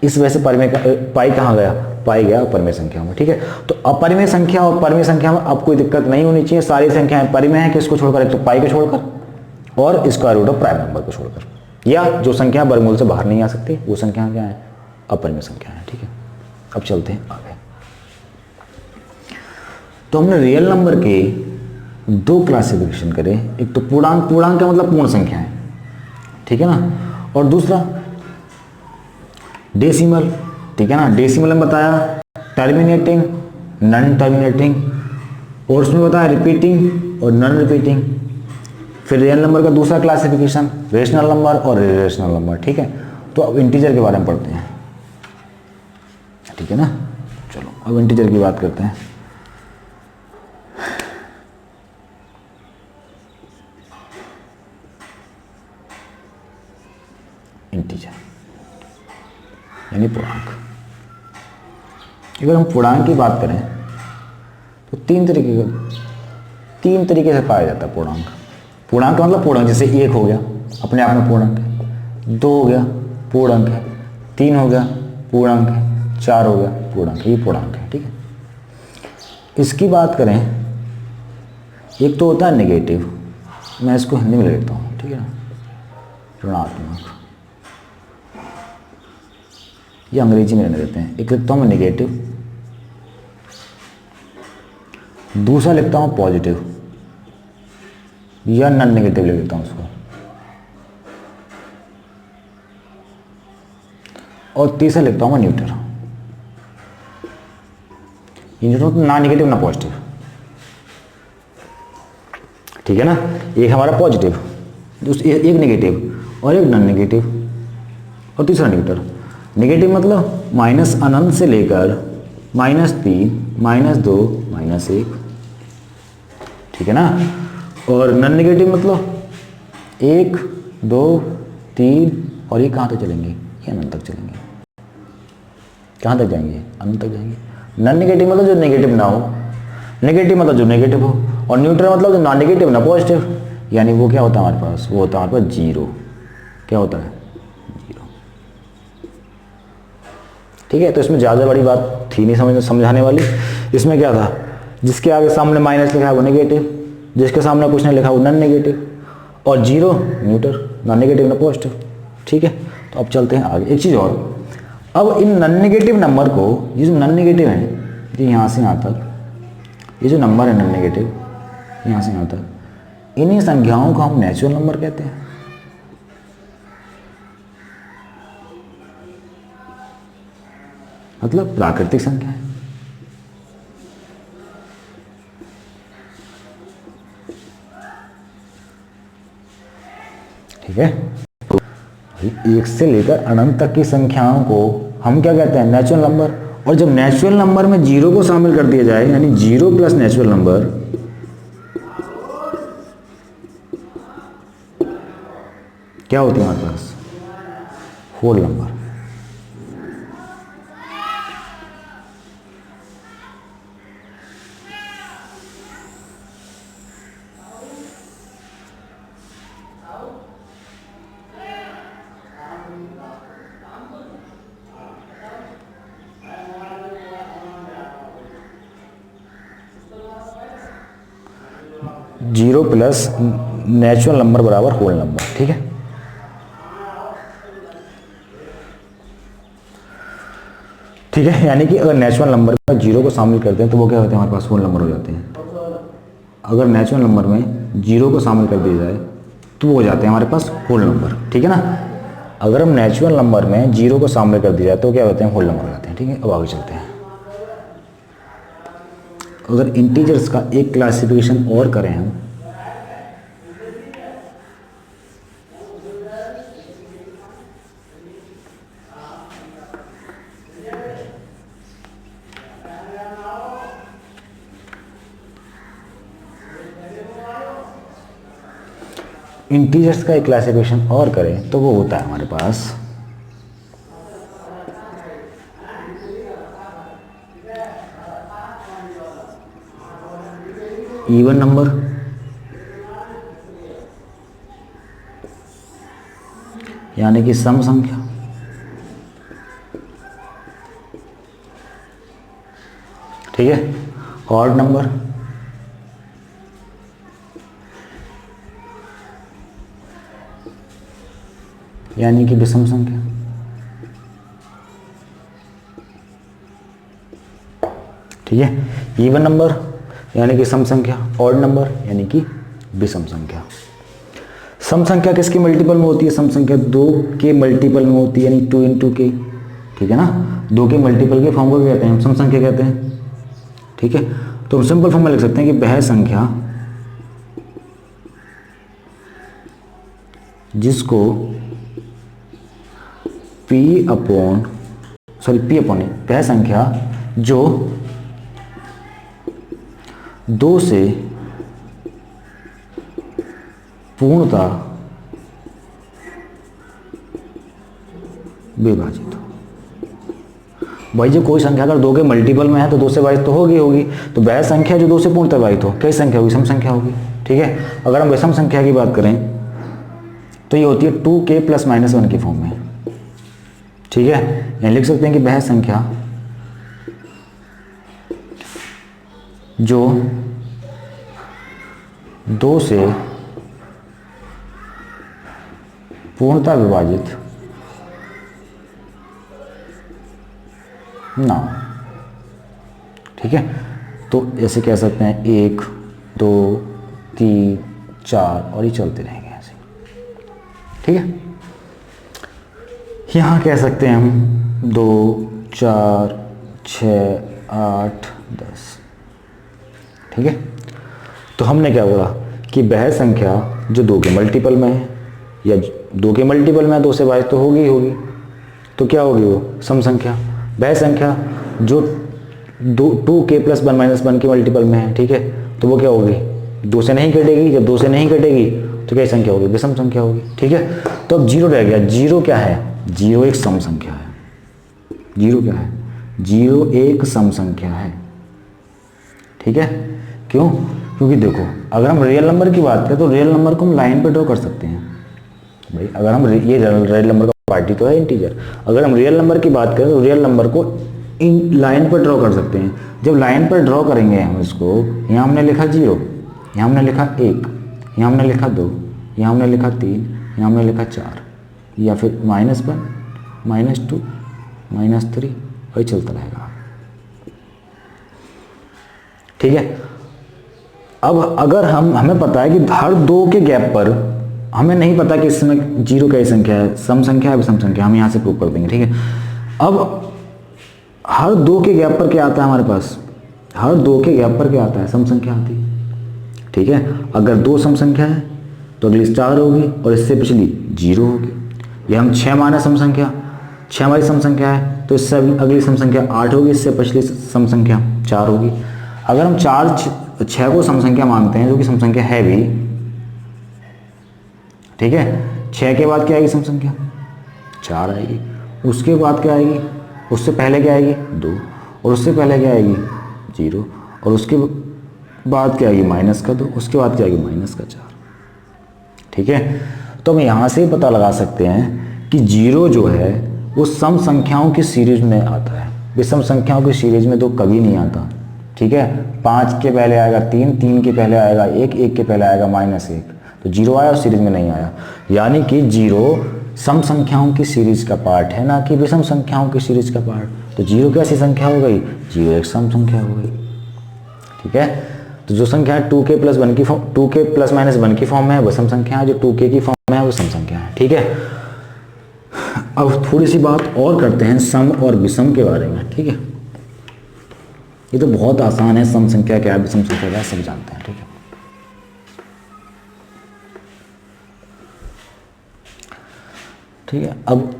इस वजह से परिमेय का पाई कहाँ गया, पाई गया अपरिमेय संख्या में, ठीक है। तो अपरिमेय संख्या और परिमेय संख्या में अब कोई दिक्कत नहीं होनी चाहिए। सारी संख्याएं परिमेय है, किसको छोड़कर, एक तो पाई को छोड़कर और square root of prime number को छोड़कर, या जो संख्या वर्गमूल से बाहर नहीं आ सकती वो संख्या क्या है, अपरिमेय संख्या है, ठीक है। अब चलते हैं आगे। तो हमने रियल नंबर के दो क्लासिफिकेशन करे, एक तो पूर्णांक, पूर्णांक का मतलब पूर्ण संख्या है, ठीक है ना, और दूसरा डेसिमल, ठीक है ना। डेसिमल में बताया टर्मिनेटिंग, नॉन टर्मिनेटिंग, और उसमें बताया रिपीटिंग और नॉन रिपीटिंग। फिर रियल नंबर का दूसरा क्लासिफिकेशन रेशनल नंबर और इरेशनल नंबर, ठीक है। तो अब इंटीजर के बारे में पढ़ते हैं, ठीक है ना। चलो अब इंटीजर की बात करते हैं। इंटीजर यानी पूर्णांक। अगर हम पूर्णांक की बात करें तो तीन तरीके से पाया जाता है पूर्णांक। पूर्णांक का मतलब पूर्णांक, जैसे 1 हो गया अपने आप में पूर्णांक है, 2 हो गया पूर्णांक है, 3 हो गया पूर्णांक है, 4 हो गया पूर्णांक है, ये पूर्णांक है। ठीक है, इसकी बात करें, एक तो होता है नेगेटिव, मैं इसको हिंदी में लिखता हूँ, ठीक है ना, ऋणात्मक, ये अंग्रेजी में रहने देते हैं। एक लिखता हूँ मैं नेगेटिव, दूसरा लिखता हूँ पॉजिटिव या नॉन नेगेटिव लिख देता हूँ उसको, और तीसरा लिखता हूँ मैं न्यूट्रल। न्यूट्रल ना नेगेटिव ना पॉजिटिव, ठीक है ना। एक हमारा पॉजिटिव, एक नेगेटिव और एक नॉन नेगेटिव और तीसरा न्यूट्रल। नेगेटिव मतलब माइनस अनंत से लेकर -3, -2, -1, ठीक है ना। और नॉन नेगेटिव मतलब 1, 2, 3 और ये कहाँ तक चलेंगे, ये अनंत तक चलेंगे। कहाँ तक जाएंगे, अनंत तक जाएंगे। नॉन नेगेटिव मतलब जो नेगेटिव ना हो, नेगेटिव मतलब जो नेगेटिव हो, और न्यूट्रल मतलब जो नॉन नेगेटिव ना पॉजिटिव, यानी वो क्या होता है हमारे पास, वो होता है हमारे पास जीरो। क्या होता है, जीरो। ठीक है, तो इसमें ज़्यादा बड़ी बात थी नहीं समझाने वाली। इसमें क्या था, जिसके आगे सामने माइनस लिखा है वो नेगेटिव, जिसके सामने कुछ नहीं लिखा वो नॉन नेगेटिव, और जीरो न्यूट्रल, नॉन नेगेटिव ना पॉजिटिव। ठीक है, तो अब चलते हैं आगे। एक चीज़ और, अब इन नॉन नेगेटिव नंबर को, ये जो नॉन नेगेटिव है, ये यहाँ से यहाँ तक, ये जो नंबर है नॉन नेगेटिव यहाँ से यहाँ तक, इन्हीं संख्याओं को हम नेचुरल नंबर कहते हैं। मतलब प्राकृतिक संख्या है। ठीक है, 1 से लेकर अनंत तक की संख्याओं को हम क्या कहते हैं, नेचुरल नंबर। और जब नेचुरल नंबर में जीरो को शामिल कर दिया जाए, यानी जीरो प्लस नेचुरल नंबर, क्या होती है हमारे पास, whole number. Zero plus natural number बराबर होल नंबर। ठीक है, ठीक है, यानी कि अगर नेचुरल नंबर में जीरो को शामिल करते हैं तो वो क्या होते हैं, हमारे पास होल नंबर हो जाते हैं। अगर नेचुरल नंबर में जीरो को शामिल कर दिया जाए तो वो हो जाते हैं हमारे पास होल नंबर। ठीक है ना, अगर हम नेचुरल नंबर में जीरो को शामिल कर दिया जाए तो क्या होते हैं, होल नंबर हो जाते हैं। ठीक है, अब आगे चलते हैं। अगर इंटीजर्स का एक क्लासिफिकेशन और करें हम, इंटीजर्स का एक क्लासिफिकेशन और करें तो वो होता है हमारे पास इवन नंबर, यानी कि सम संख्या, ठीक है, ऑड नंबर, यानी कि विषम संख्या, ठीक है, इवन नंबर यानी कि सम संख्या, ऑड नंबर यानी कि विषम संख्या। सम संख्या किसके मल्टीपल में होती है, सम संख्या 2 के मल्टीपल में होती है, यानी 2 × k। ठीक है ना, 2 के मल्टीपल के फॉर्म को कहते हैं हम सम संख्या कहते हैं। ठीक है, तो हम सिंपल फॉर्म में लिख सकते हैं कि वह संख्या जिसको P अपॉन वह संख्या जो 2 से पूर्णतः विभाजित हो। भाई जब कोई संख्या अगर 2 के मल्टीपल में है तो 2 से विभाजित तो होगी। तो वह संख्या जो 2 से पूर्णतः विभाजित हो कैसी संख्या होगी? सम संख्या होगी। ठीक है, अगर हम विषम संख्या की बात करें तो ये होती है 2k + -1 की फॉर्म में। ठीक है, यहाँ लिख सकते हैं कि वह संख्या जो 2 से पूर्णतः विभाजित ना। ठीक है, तो ऐसे कह सकते हैं 1 2 3 4 और ये चलते रहेंगे ऐसे। ठीक है, यहाँ कह सकते हैं हम 2 4 6 8 10। ठीक है, तो हमने क्या बोला कि वह संख्या जो 2 के मल्टीपल में है या 2 के मल्टीपल में है 2 से विभाजित तो होगी ही होगी। तो क्या होगी? वो सम संख्या। वह संख्या जो 2k + 1 - 1 के मल्टीपल में है। ठीक है, तो वो क्या होगी? 2 से नहीं कटेगी। जब 2 से नहीं कटेगी तो क्या संख्या होगी? विषम संख्या होगी। ठीक है, तो अब 0 रह गया। 0 क्या है? 0 एक सम संख्या है। 0 क्या है? 0 एक सम संख्या है। ठीक है, क्यों? क्योंकि देखो अगर हम रियल नंबर की बात करें तो रियल नंबर को हम लाइन पर ड्रॉ कर सकते हैं। भाई अगर हम ये रियल नंबर का पार्टी तो है इंटीजर, अगर हम रियल नंबर की बात करें तो रियल नंबर को इन लाइन पर ड्रॉ कर सकते हैं। जब लाइन पर ड्रॉ करेंगे हम इसको, यहाँ हमने लिखा 0, यहाँ हमने लिखा 1, यहाँ हमने लिखा 2, यहाँ हमने लिखा 3, यहाँ हमने लिखा 4, या फिर -1 -2 -3 वही चलता रहेगा। ठीक है, अब अगर हमें पता है कि हर 2 के गैप पर, हमें नहीं पता कि इसमें 0 कैसी संख्या है, सम संख्या है विषम संख्या, हम यहाँ से प्रूव कर देंगे। ठीक है, अब हर 2 के गैप पर क्या आता है हमारे पास? हर 2 के गैप पर क्या आता है? सम संख्या आती है। ठीक है, अगर 2 सम संख्या है तो अगली 4 होगी और इससे पिछली 0 होगी। ये हम 6 माने सम संख्या, 6 हमारी सम संख्या है तो इससे अगली सम संख्या 8 होगी, इससे पिछली सम संख्या 4 होगी। अगर हम 6 को सम संख्या मानते हैं जो कि सम संख्या है भी, ठीक है, 6 के बाद क्या आएगी? सम संख्या 4 आएगी। उसके बाद क्या आएगी? उससे पहले क्या आएगी? 2, और उससे पहले क्या आएगी? 0, और उसके बाद क्या आएगी? -2, उसके बाद क्या आएगी? -4। ठीक है, तो हम यहाँ से पता लगा सकते हैं कि 0 जो है वो सम संख्याओं की सीरीज में आता है, विषम संख्याओं की सीरीज में तो कभी नहीं आता। ठीक है, 5 के पहले आएगा 3, 3 के पहले आएगा 1, 1 के पहले आएगा -1, तो 0 आया और सीरीज में नहीं आया। यानी कि 0 सम संख्याओं की सीरीज का पार्ट है, ना कि विषम संख्याओं की सीरीज का पार्ट। तो 0 कैसी संख्या हो गई? 0 एक सम संख्या हो गई। ठीक है, तो जो संख्या 2k + 1 की फॉर्म, 2k ± 1 की फॉर्म में है वो सम संख्या है, जो 2k की फॉर्म में है वो सम संख्या है। ठीक है, अब थोड़ी सी बात और करते हैं सम और विषम के बारे में। ठीक है, ये तो बहुत आसान है, सम संख्या क्या है विषम संख्या क्या है सब जानते हैं। ठीक है, ठीक है, अब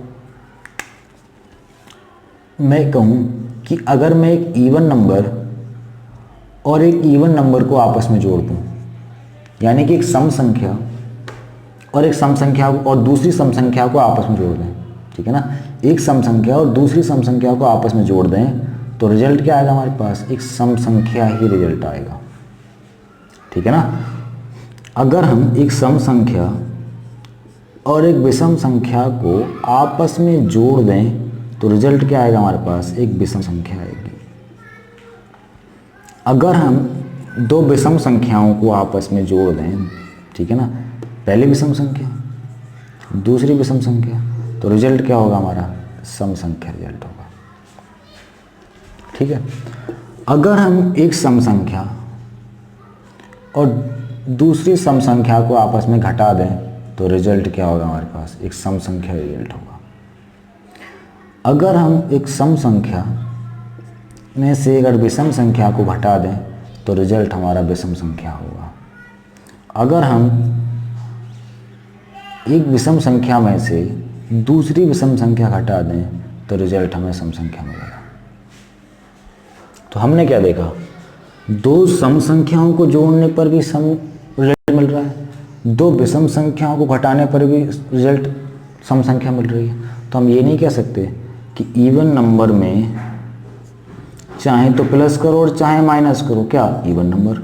मैं कहूं कि अगर मैं एक इवन नंबर और एक इवन नंबर को आपस में जोड़ दूं, यानी कि एक सम संख्या और एक सम संख्या और दूसरी सम संख्या को आपस में जोड़ दें। ठीक है ना, एक सम संख्या और दूसरी सम संख्या को आपस में जोड़ दें तो रिजल्ट क्या आएगा हमारे पास? एक सम संख्या ही रिजल्ट आएगा। ठीक है ना, अगर हम एक सम संख्या और एक विषम संख्या को आपस में जोड़ दें तो रिजल्ट क्या आएगा हमारे पास? एक विषम संख्या आएगी। अगर हम 2 विषम संख्याओं को आपस में जोड़ दें, ठीक है ना, पहली विषम संख्या दूसरी विषम संख्या, तो रिजल्ट क्या होगा हमारा? सम संख्या रिजल्ट होगा। ठीक है, अगर हम एक सम संख्या और दूसरी सम संख्या को आपस में घटा दें तो रिजल्ट क्या होगा हमारे पास? एक सम संख्या रिजल्ट होगा। अगर हम एक सम संख्या में से अगर विषम संख्या को घटा दें तो रिजल्ट हमारा विषम संख्या होगा। अगर हम एक विषम संख्या में से दूसरी विषम संख्या घटा दें तो रिजल्ट हमें सम संख्या मिलेगा। तो हमने क्या देखा? 2 सम संख्याओं को जोड़ने पर भी सम रिजल्ट मिल रहा है, 2 विषम संख्याओं को घटाने पर भी रिजल्ट सम संख्या मिल रही है। तो हम ये नहीं कह सकते कि इवन नंबर में चाहे तो प्लस करो और चाहे माइनस करो, क्या इवन नंबर।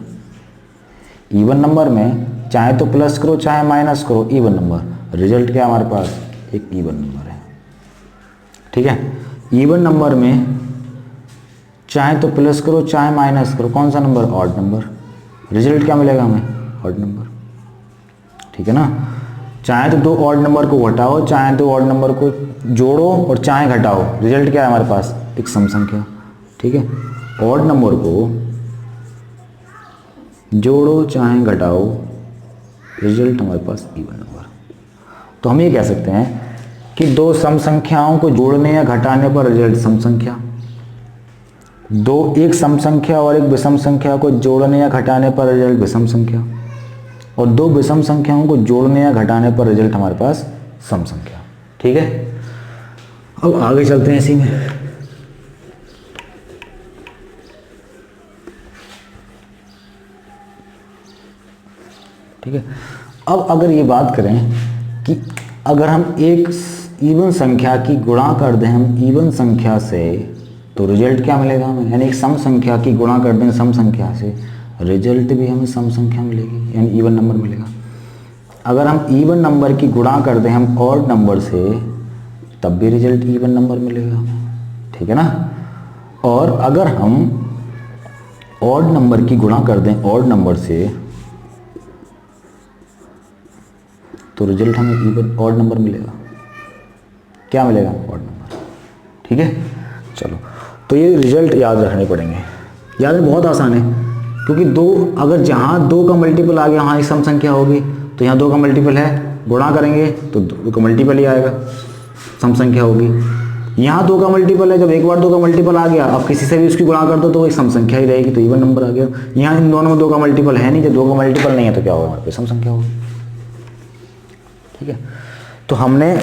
इवन नंबर में चाहे तो प्लस करो चाहे माइनस करो, इवन नंबर। रिजल्ट क्या हमारे पास, एक इवन नंबर है। ठीक है, इवन नंबर में चाहे तो प्लस करो चाहे माइनस करो, कौन सा नंबर, ऑड नंबर। रिजल्ट क्या मिलेगा हमें, ऑड नंबर। ठीक है ना, चाहे तो दो ऑड नंबर को घटाओ, चाहे तो ऑड नंबर को जोड़ो और चाहे घटाओ, रिजल्ट क्या है हमारे पास, एक सम संख्या। ठीक है, ऑड नंबर को जोड़ो चाहे घटाओ, रिजल्ट हमारे पास इवन नंबर। तो हम ये कह सकते हैं कि दो सम संख्याओं को जोड़ने या घटाने पर रिजल्ट सम संख्या, एक सम संख्या और एक विषम संख्या को जोड़ने या घटाने पर रिजल्ट विषम संख्या, और दो विषम संख्याओं को जोड़ने या घटाने पर रिजल्ट हमारे पास सम संख्या। ठीक है, अब आगे चलते हैं इसी में। ठीक है, अब अगर ये बात करें कि अगर हम एक इवन संख्या की गुणा कर दें हम इवन संख्या से, तो रिजल्ट क्या मिलेगा हमें, यानी एक सम संख्या की गुणा कर दें सम संख्या से, रिजल्ट भी हमें सम संख्या मिलेगी, यानी इवन नंबर मिलेगा। अगर हम इवन नंबर की गुणा कर दें हम ऑड नंबर से, तब भी रिजल्ट इवन नंबर मिलेगा हमें। ठीक है ना, और अगर हम ऑड नंबर की गुणा कर दें ऑड नंबर से, तो रिजल्ट हमें इवन ऑड नंबर मिलेगा। क्या मिलेगा, ऑड नंबर। ठीक है, चलो, तो ये रिजल्ट याद रखने पड़ेंगे। याद है, बहुत आसान है, क्योंकि दो, अगर जहाँ दो का मल्टीपल आ गया वहाँ एक सम संख्या होगी, तो यहाँ दो का मल्टीपल है, गुणा करेंगे तो दो का मल्टीपल ही आएगा, सम संख्या होगी। यहाँ दो का मल्टीपल है, जब एक बार दो का मल्टीपल आ गया, अब किसी से भी उसकी गुणा कर दो तो एक सम संख्या ही रहेगी, तो इवन नंबर आ गया। यहाँ इन दोनों में दो का मल्टीपल है नहीं, जब दो का मल्टीपल नहीं है तो क्या होगा, हमारे पे सम संख्या होगी। ठीक है, तो हमने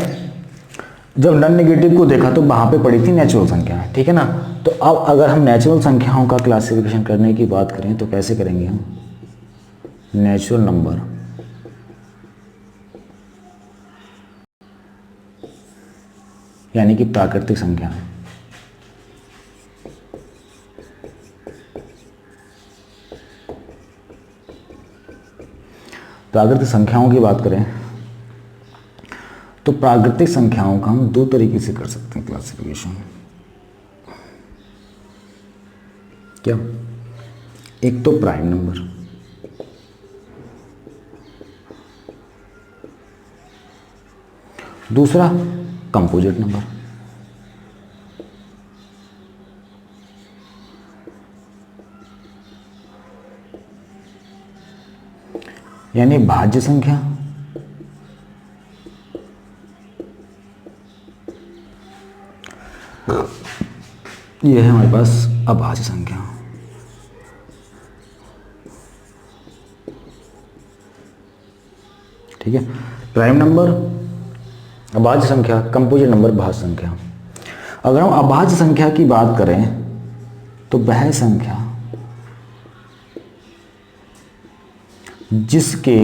जब नॉन नेगेटिव को देखा तो वहाँ पे पड़ी थी नेचुरल संख्या। ठीक है ना, तो अब अगर हम नेचुरल संख्याओं का क्लासिफिकेशन करने की बात करें तो कैसे करेंगे हम, नेचुरल नंबर यानी कि प्राकृतिक संख्या। प्राकृतिक संख्याओं की बात करें तो प्राकृतिक संख्याओं का हम दो तरीके से कर सकते हैं क्लासिफिकेशन। क्या, एक तो प्राइम नंबर, दूसरा कंपोजिट नंबर। यानी भाज्य संख्या ये है हमारे पास अभाज्य संख्या। ठीक है, प्राइम नंबर, अभाज्य संख्या, कंपोजिट नंबर, भाज्य संख्या। अगर हम अभाज्य संख्या की बात करें तो वह संख्या जिसके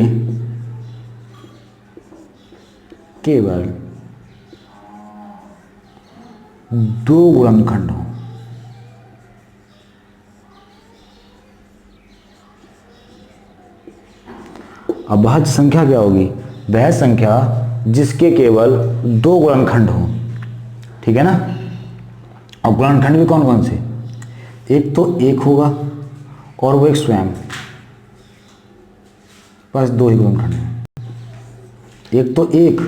केवल दो गुणनखंड हो, अभाज्य संख्या क्या होगी, वह संख्या जिसके केवल दो गुणनखंड हो। ठीक है ना, और गुणनखंड भी कौन कौन से, एक तो एक होगा और वो एक स्वयं, बस दो ही गुणनखंड हैं। एक तो एक,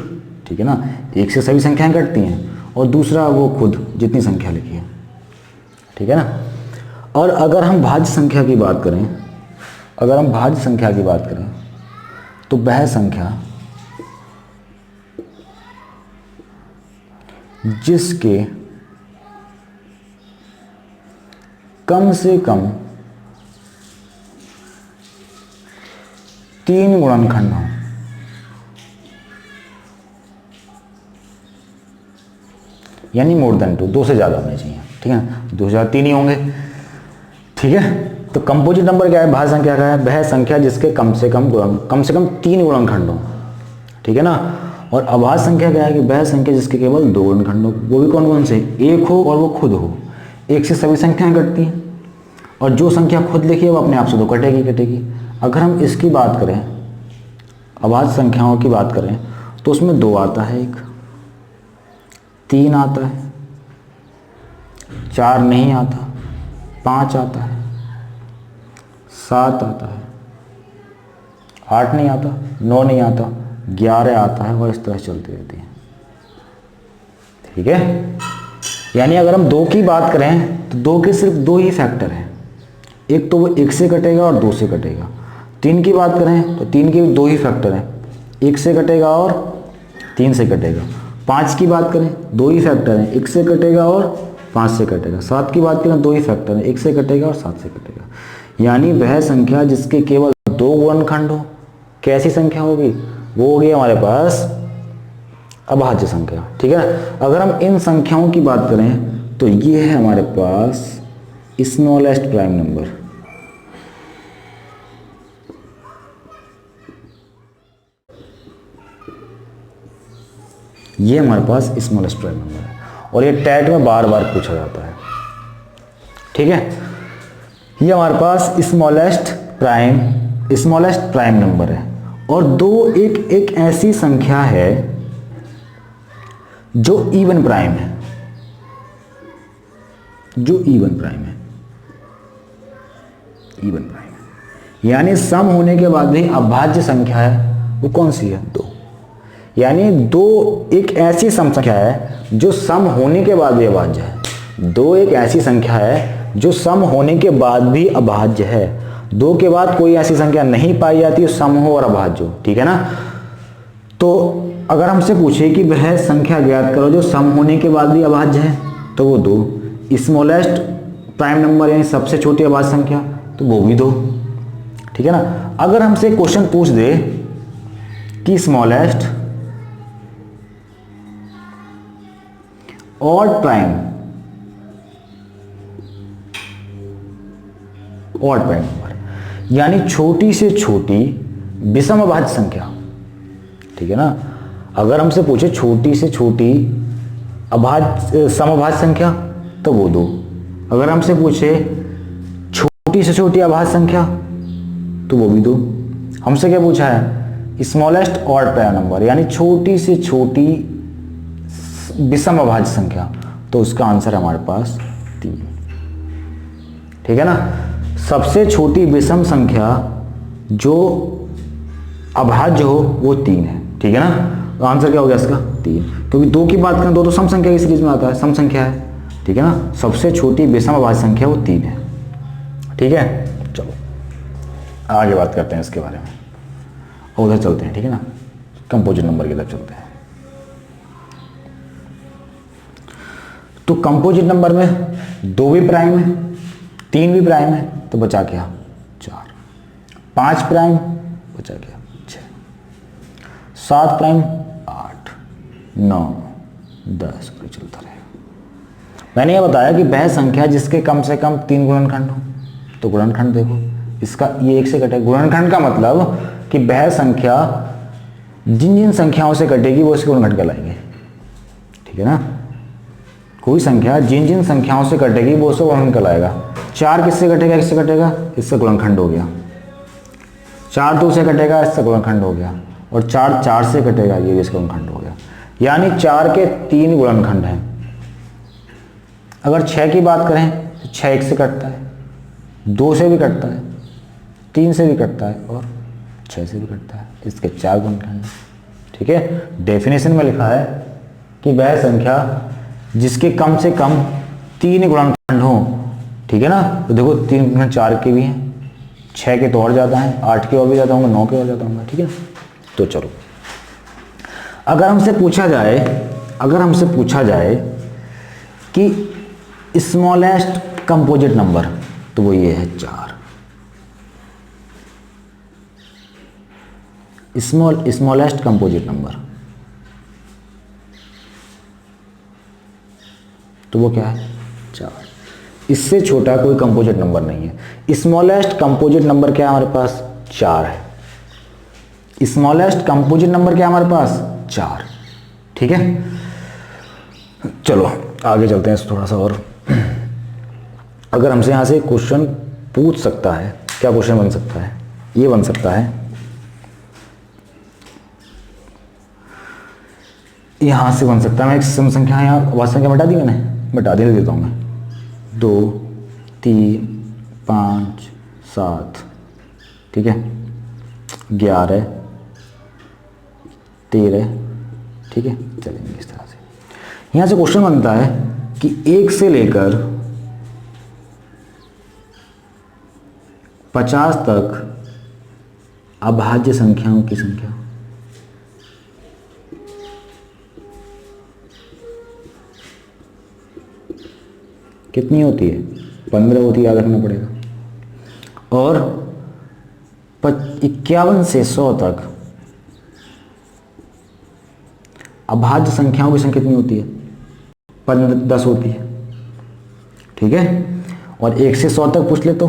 ठीक है ना, एक से सभी संख्याएं घटती हैं, और दूसरा वो खुद जितनी संख्या लिखी है। ठीक है ना, और अगर हम भाज्य संख्या की बात करें, अगर हम भाज्य संख्या की बात करें तो वह संख्या जिसके कम से कम तीन गुणनखंड हो। यानी मोर देन टू, दो से ज्यादा होने चाहिए। ठीक है ना, दो से ज्यादा तीन ही होंगे। ठीक है, तो कंपोजिट नंबर क्या है, भाज्य संख्या का है, वह संख्या जिसके कम से कम तीन गुणनखंड हो। ठीक है ना, और अभाज्य संख्या क्या है कि वह संख्या जिसके केवल दो गुणनखंड हो, वो भी कौन कौन से, एक हो और वो खुद हो। एक से सभी संख्याएं कटती हैं और जो संख्या खुद लिखी है वो अपने आप से दो कटेगी। अगर हम इसकी बात करें, अभाज्य संख्याओं की बात करें, तो उसमें 2 आता है, एक 3 आता है, 4 नहीं आता, 5 आता है, 7 आता है, 8 नहीं आता, 9 नहीं आता, 11 आता है और इस तरह चलती रहती है। ठीक है, यानी अगर हम 2 की बात करें तो 2 के सिर्फ 2 ही फैक्टर हैं, एक तो वो 1 से कटेगा और 2 से कटेगा। 3 की बात करें तो 3 के भी 2 ही फैक्टर हैं, 1 से कटेगा और 3 से कटेगा। 5 की बात करें 2 ही फैक्टर हैं, 1 से कटेगा और 5 से कटेगा। 7 की बात करें 2 ही फैक्टर हैं, 1 से कटेगा और 7 से कटेगा। यानी वह संख्या जिसके केवल 2 गुणनखंड हो, कैसी संख्या होगी, वो होगी हमारे पास अभाज्य संख्या। ठीक है, अगर हम इन संख्याओं की बात करें तो ये है हमारे पास स्मॉलेस्ट प्राइम नंबर। ये हमारे पास स्मॉलेस्ट प्राइम नंबर है और ये टैट में बार बार पूछा जाता है। ठीक है, ये हमारे पास स्मॉलेस्ट प्राइम नंबर है। और एक ऐसी संख्या है जो इवन प्राइम है, यानी सम होने के बाद भी अभाज्य संख्या है, वो कौन सी है, 2। यानी 2 एक ऐसी सम संख्या है जो सम होने के बाद भी अभाज्य है। 2 एक ऐसी संख्या है जो सम होने के बाद भी अभाज्य है। 2 के बाद कोई ऐसी संख्या नहीं पाई जाती सम हो और अभाज्य हो। ठीक है ना, तो अगर हमसे पूछे कि वह संख्या ज्ञात करो जो सम होने के बाद भी अभाज्य है, तो वो 2। स्मॉलेस्ट प्राइम नंबर यानी सबसे छोटी अभाज्य संख्या, तो वो भी 2। ठीक है ना, अगर हमसे क्वेश्चन पूछ दे कि स्मॉलेस्ट ऑड प्राइम नंबर यानी छोटी से छोटी विषम अभाज्य संख्या। ठीक है ना, अगर हमसे पूछे छोटी से छोटी समअभाज्य संख्या तो वो 2। अगर हमसे पूछे छोटी से छोटी अभाज्य संख्या तो वो भी 2। हमसे क्या पूछा है, स्मॉलेस्ट ऑड प्राइम नंबर यानी छोटी से छोटी विषम अभाज्य संख्या, तो उसका आंसर हमारे पास 3। ठीक है ना, सबसे छोटी विषम संख्या जो अभाज्य हो वो 3 है। ठीक है ना, तो आंसर क्या हो गया इसका, 3, क्योंकि 2 की बात करें 2 तो सम संख्या की सीरीज में आता है, सम संख्या है। ठीक है ना, सबसे छोटी विषम अभाज्य संख्या वो 3 है। ठीक है, चलो आगे बात करते हैं इसके बारे में, उधर चलते हैं। ठीक है ना, कंपोजिट नंबर की तरफ चलते हैं। तो कंपोजिट नंबर में 2 भी प्राइम है, 3 भी प्राइम है, तो बचा क्या, 4। 5 प्राइम बचा क्या, 6। 7 प्राइम 8, 9, 10 और चलता रहेगा। मैंने ये बताया कि वह संख्या जिसके कम से कम 3 गुणनखंड हो, तो गुणनखंड देखो इसका, ये 1 से कटेगा। गुणनखंड का मतलब कि वह संख्या जिन जिन संख्याओं से कटेगी वो इसके गुणनखंड कहलाएंगे। ठीक है ना, कोई संख्या जिन जिन संख्याओं से कटेगी वो उसका गुणनखंड कहलाएगा। 4 किससे कटेगा, इससे कटेगा, इससे गुणनखंड हो गया। 4 2 से कटेगा, इससे गुणनखंड हो गया। और 4 4 से कटेगा, ये भी इसका गुणनखंड हो गया। यानी 4 के 3 गुणनखंड हैं। अगर 6 की बात करें तो 6 1 से कटता है, 2 से भी कटता है, 3 से भी कटता है और 6 से भी कटता है। इसके 4 गुणनखंड हैं। ठीक है, डेफिनेशन में लिखा है कि वह संख्या जिसके कम से कम 3 गुणनखंड हो। ठीक है ना, तो देखो 3 गुणनखंड 4 के भी हैं, 6 के तो और ज़्यादा हैं, 8 के और भी ज़्यादा होंगे, 9 के और ज़्यादा होंगे। ठीक है, तो चलो अगर हमसे पूछा जाए कि स्मॉलेस्ट कंपोजिट नंबर, तो वो ये है 4। स्मॉलेस्ट कंपोजिट नंबर, तो वो क्या है, 4। इससे छोटा कोई कंपोजिट नंबर नहीं है। स्मॉलेस्ट कंपोजिट नंबर क्या है हमारे पास, 4 है। स्मॉलेस्ट कंपोजिट नंबर क्या है हमारे पास, 4। ठीक है, चलो आगे चलते हैं थोड़ा सा। और अगर हमसे यहाँ से क्वेश्चन पूछ सकता है, क्या क्वेश्चन बन सकता है, ये बन सकता है, यहाँ से बन सकता है, मैं एक सम संख्या यहाँ वास्तविक संख्या मिटा दी मैंने, मिटा देता हूँ मैं, 2 3 5 7, ठीक है, 11 13, ठीक है। चलेंगे इस तरह से। यहाँ से क्वेश्चन बनता है कि 1 से लेकर 50 तक अभाज्य संख्याओं की संख्या कितनी होती है, 15 होती है, याद रखना पड़ेगा। और 51 से 100 तक अभाज्य संख्याओं की संख्या कितनी होती है, 10 होती है, ठीक है। और 1 से 100 तक पूछ ले तो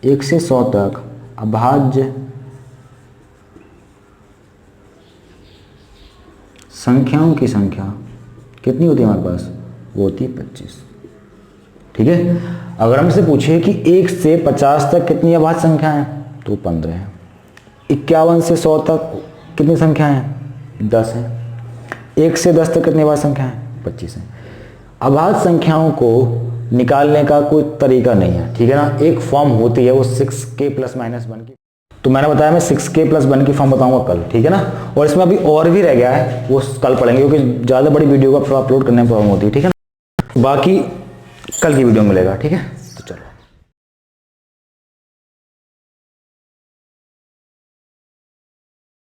1 से 100 तक अभाज्य संख्याओं की संख्या कितनी होती है हमारे पास, वो होती है 25, ठीक है। अगर हमसे पूछे कि 1 से 50 तक कितनी अभाज्य संख्या है, तो 15 है। 51 से 100 तक कितनी संख्या है, 10 है। 1 से 10 तक कितनी अभाज्य संख्या है, 25 है। अभाज्य संख्याओं को निकालने का कोई तरीका नहीं है, ठीक है ना। एक फॉर्म होती है वो 6k + -1 की, तो मैंने बताया मैं 6k + 1 की फॉर्म बताऊंगा कल, ठीक है ना। और इसमें अभी और भी रह गया है, वो कल पढ़ेंगे, क्योंकि ज़्यादा बड़ी वीडियो को अपलोड करने में प्रॉब्लम होती है, ठीक है ना। बाकी कल की वीडियो मिलेगा, ठीक है।